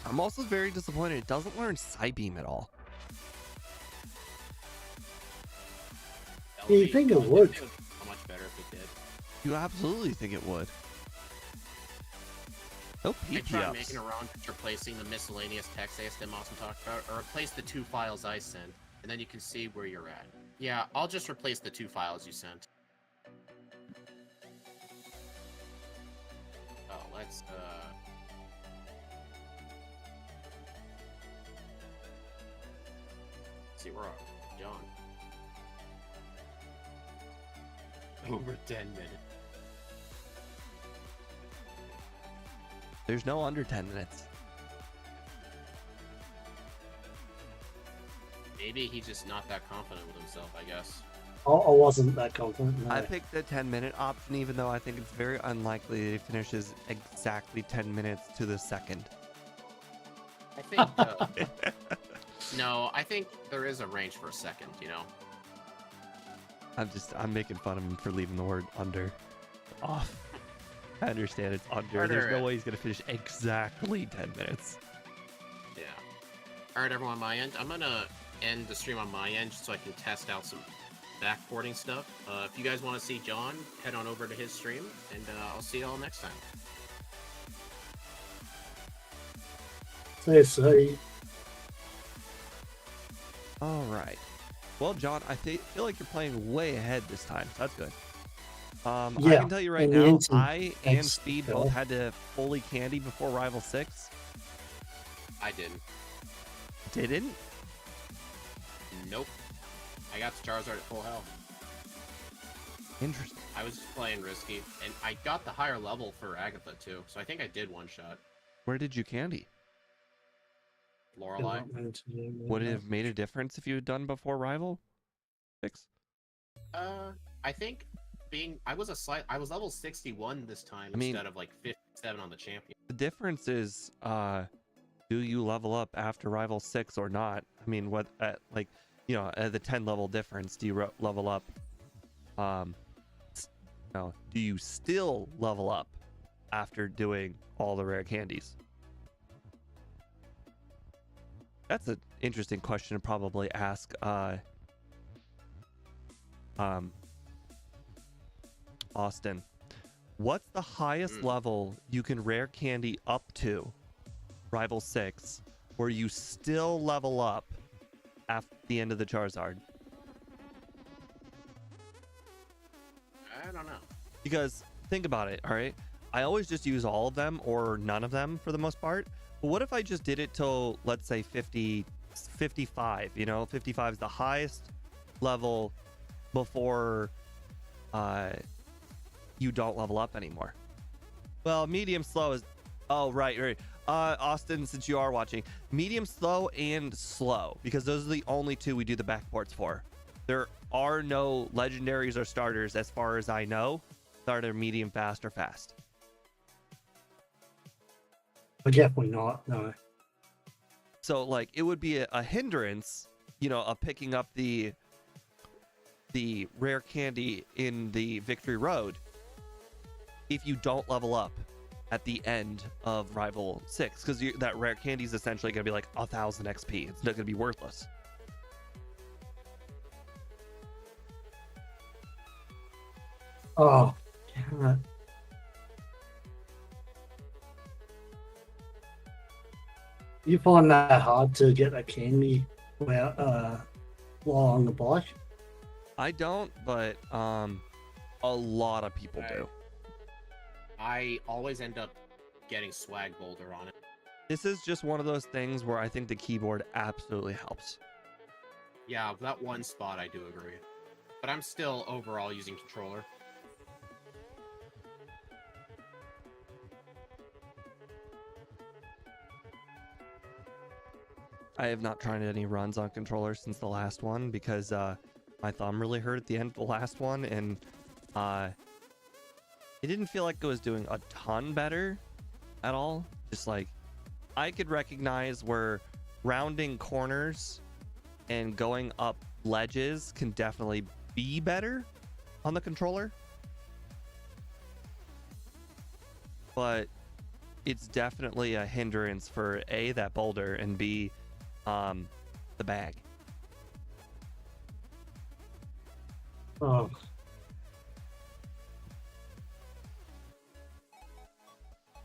I'm also very disappointed it doesn't learn Psybeam at all. You think it would? How much better if it did? You absolutely think it would. No I tried PP making ups. around replacing the miscellaneous text ASM Awesome talked about, or replace the 2 files I sent. and then you can see where you're at. Yeah, I'll just replace the 2 files you sent. Oh, let's see where are we? John. Over 10 minutes. There's no under 10 minutes. Maybe he's just not that confident with himself, I guess. I wasn't that confident. No. I picked the 10-minute option, even though I think it's very unlikely that he finishes exactly 10 minutes to the second. I think, no, I think there is a range for a second, you know? I'm making fun of him for leaving the word under off. I understand it's under. Carter, There's no way he's going to finish exactly 10 minutes. Yeah. Alright, everyone on my end, I'm gonna end the stream on my end just so I can test out some backporting stuff. If you guys want to see John, head on over to his stream, and I'll see y'all next time. See. All right. Well, John, I feel like you're playing way ahead this time. So that's good. I Yeah, can tell you right in the now, instant, I and that's Speed fair. both had to fully candy before Rival 6. I didn't. Didn't? Nope. I got the Charizard at full health. Interesting. I was just playing risky, and I got the higher level for Agatha too, so I think I did one shot. Where did you candy? Lorelei. Would it have made a difference if you had done before Rival 6? I think I was level 61 this time I mean, instead of like 57 on the champion. The difference is, do you level up after Rival 6 or not? I mean, what, like, you know, the 10 level difference, do you level up? No, do you still level up after doing all the rare candies? That's an interesting question to probably ask, Austin. What's the highest level you can rare candy up to Rival 6 where you still level up at the end of the Charizard? I don't know. Because think about it, all right? I always just use all of them or none of them for the most part. But what if I just did it till, let's say, 55, you know? 55 is the highest level before you don't level up anymore. Well, medium slow is... Oh, right. Austin, since you are watching, medium slow and slow, because those are the only two we do the backports for. There are no legendaries or starters, as far as I know, that are medium fast or fast. But definitely not, no. So, like, it would be a hindrance, you know, of picking up the rare candy in the Victory Road if you don't level up at the end of Rival 6, because that rare candy is essentially going to be like 1,000 XP. It's not going to be worthless. Oh, damn it. You find that hard to get a candy while on the bike? I don't, but a lot of people do. I always end up getting Swag Boulder on it. This is just one of those things where I think the keyboard absolutely helps. Yeah, that one spot I do agree. But I'm still overall using controller. I have not tried any runs on controller since the last one because my thumb really hurt at the end of the last one, and it didn't feel like it was doing a ton better at all. Just like I could recognize where rounding corners and going up ledges can definitely be better on the controller, but it's definitely a hindrance for A, that boulder, and B, the bag. Oh.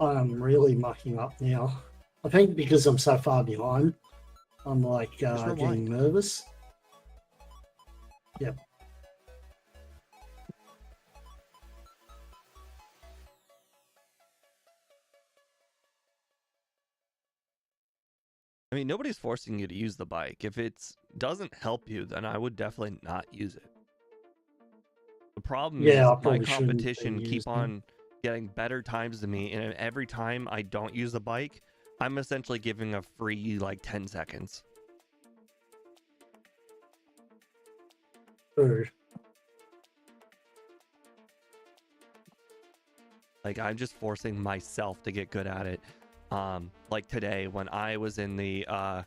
I'm really mucking up now. I think because I'm so far behind, I'm like getting rewind. nervous. Yep. I mean, nobody's forcing you to use the bike. If it doesn't help you, then I would definitely not use it. The problem Yeah, is I my probably shouldn't be competition keep using it. on getting better times than me, and every time I don't use the bike, I'm essentially giving a free like 10 seconds. True. Like I'm just forcing myself to get good at it. Like today when I was in I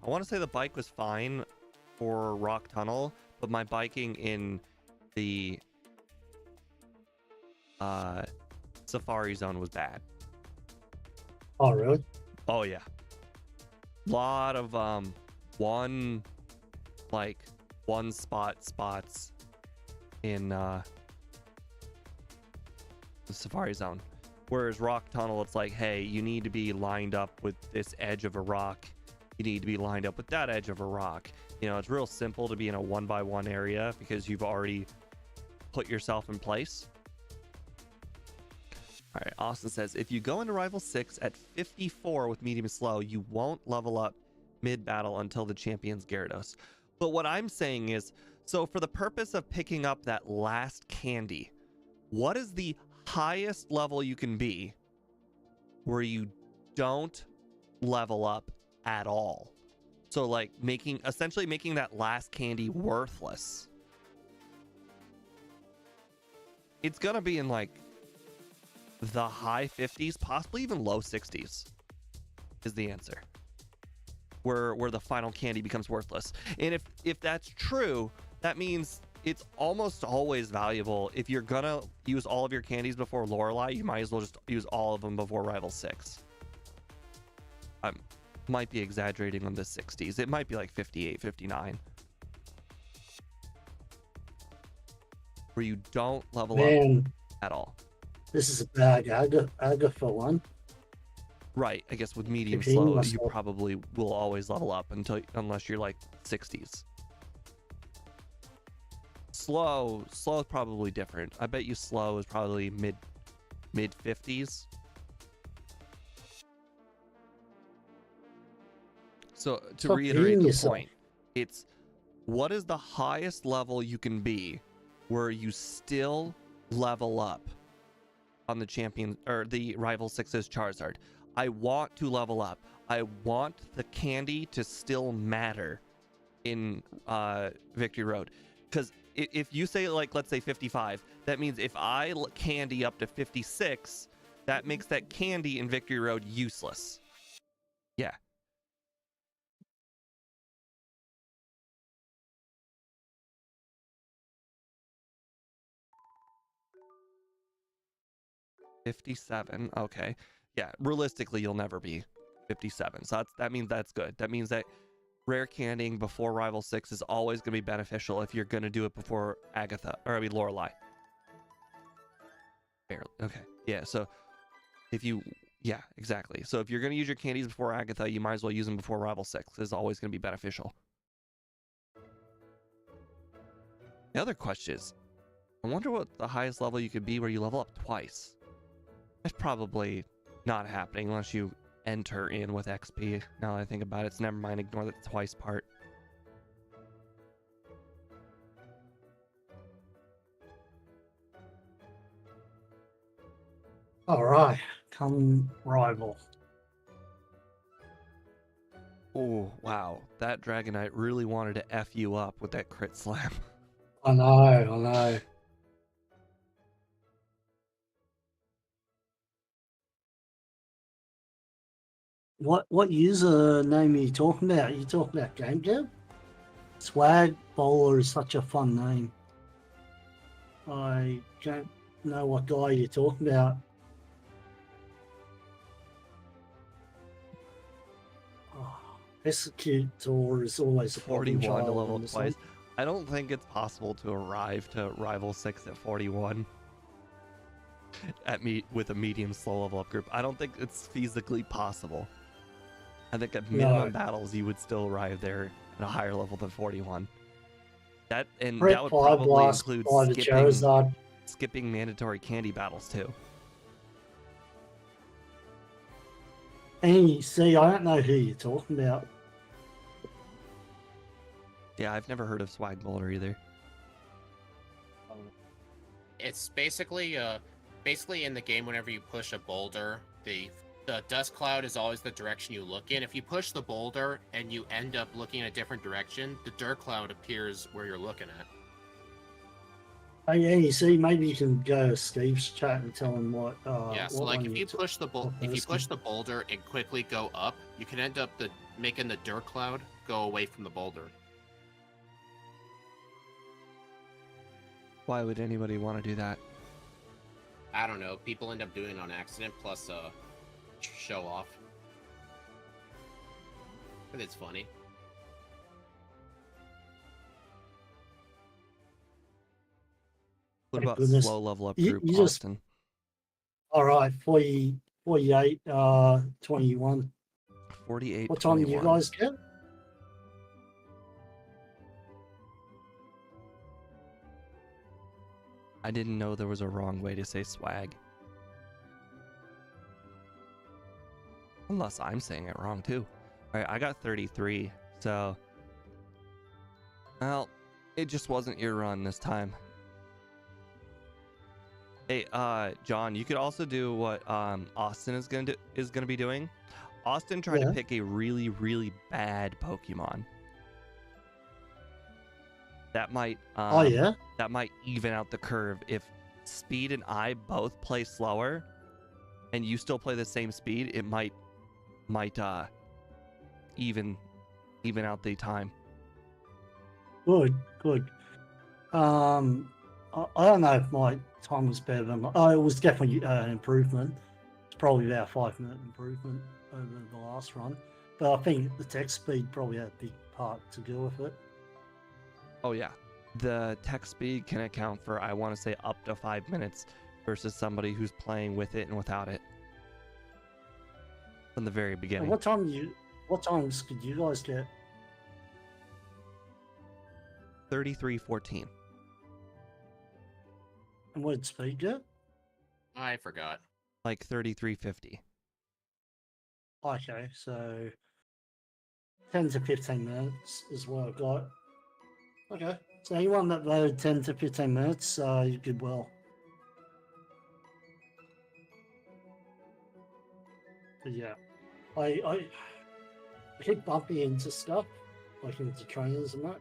want to say the bike was fine for Rock Tunnel, but my biking in the Safari Zone was bad. Oh, really? Oh yeah. Lot of one spots in the Safari Zone. Whereas Rock Tunnel, it's like, hey, you need to be lined up with this edge of a rock. You need to be lined up with that edge of a rock. You know, it's real simple to be in a 1x1 area because you've already put yourself in place. All right, Austin says, if you go into Rival 6 at 54 with medium and slow, you won't level up mid-battle until the champion's Gyarados. But what I'm saying is, so for the purpose of picking up that last candy, what is the highest level you can be where you don't level up at all? So like essentially making that last candy worthless. It's gonna be in like the high 50s, possibly even low 60s is the answer. Where the final candy becomes worthless. And if that's true, that means it's almost always valuable. If you're gonna use all of your candies before Lorelei, you might as well just use all of them before Rival 6. I might be exaggerating on the 60s. It might be like 58, 59. Where you don't level up at all. This is a bad Agatha one. Right, I guess with medium Repeating slow, you myself. probably will always level up unless you're like 60s. Slow is probably different. I bet you slow is probably mid 50s. So to Stop reiterate beating the yourself. point, it's what is the highest level you can be where you still level up on the champion or the Rival 6's Charizard. I want to level up. I want the candy to still matter in Victory Road. Because if you say, like, let's say 55, that means if I candy up to 56, that makes that candy in Victory Road useless. Yeah. $57. Okay. Yeah. Realistically, you'll never be 57. So that means that's good. That means that rare candying before Rival 6 is always going to be beneficial if you're going to do it before Lorelei. Barely. Okay. Yeah. So yeah, exactly. So if you're going to use your candies before Agatha, you might as well use them before Rival 6. It's always going to be beneficial. The other question is, I wonder what the highest level you could be where you level up twice. That's probably not happening unless you enter in with XP. Now that I think about it, it's never mind, ignore the twice part. All right, come Rival. Oh, wow. That Dragonite really wanted to F you up with that crit slam. I know. What username are you talking about? Are you talking about Game Dev? Swag Bowler is such a fun name. I don't know what guy you're talking about. Oh, Executor is always a problem 41 to child level on up this twice. one. I don't think it's possible to arrive to Rival 6 at 41 with a medium slow level up group. I don't think it's feasibly possible. I think at minimum battles you would still arrive there at a higher level than 41. That would Fire probably Blast include by the Charizard. skipping mandatory candy battles too. And you see, I don't know who you're talking about. Yeah, I've never heard of Swag Boulder either. It's basically in the game, whenever you push a boulder, the dust cloud is always the direction you look in. If you push the boulder and you end up looking in a different direction, the dirt cloud appears where you're looking at. Oh yeah, you see, maybe you can go to Steve's chat and tell him what. Yeah, so what like one if you push the person. boulder and quickly go up, you can end up making the dirt cloud go away from the boulder. Why would anybody want to do that? I don't know. People end up doing it on accident, plus show off. But it's funny. What My about goodness. slow level up You- group, you just- Austin? All right, 40, 48, 21. 48. What time do you 21. guys get? I didn't know there was a wrong way to say swag. Unless I'm saying it wrong too. Alright, I got 33, so... Well, it just wasn't your run this time. Hey, John, you could also do what Austin is gonna be doing. Austin tried to Yeah. pick a really, really bad Pokemon. That might Oh yeah. that might even out the curve. If Speed and I both play slower and you still play the same speed, it might even out the time. Good. I don't know if my time was better than. Oh, it was definitely an improvement. It's probably about a 5-minute improvement over the last run. But I think the text speed probably had a big part to do with it. Oh yeah, the text speed can account for, I want to say, up to 5 minutes versus somebody who's playing with it and without it from the very And beginning. what times could you guys get? 33:14. And what did speed get? I forgot. Like 33:50. Okay, so 10 to 15 minutes is what I got. Okay, so anyone that voted 10 to 15 minutes, you did well. But yeah, I keep bumping into stuff, like into trainers and that.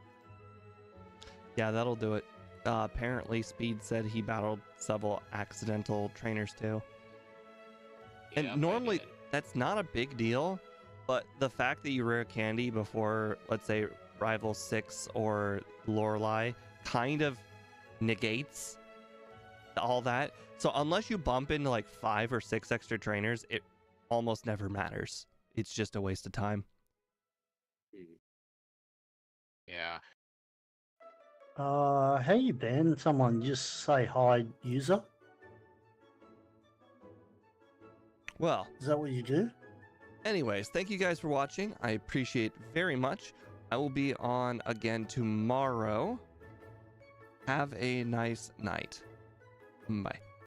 Yeah, that'll do it. Apparently, Speed said he battled several accidental trainers too. And Yeah, normally, I did. that's not a big deal, but the fact that you rare candy before, let's say, Rival 6 or Lorelei kind of negates all that. So unless you bump into like 5 or 6 extra trainers, it almost never matters. It's just a waste of time. Yeah. Hey Ben, someone just say hi, user. Well, Is that what you do? anyways, thank you guys for watching. I appreciate very much. I will be on again tomorrow. Have a nice night. Bye.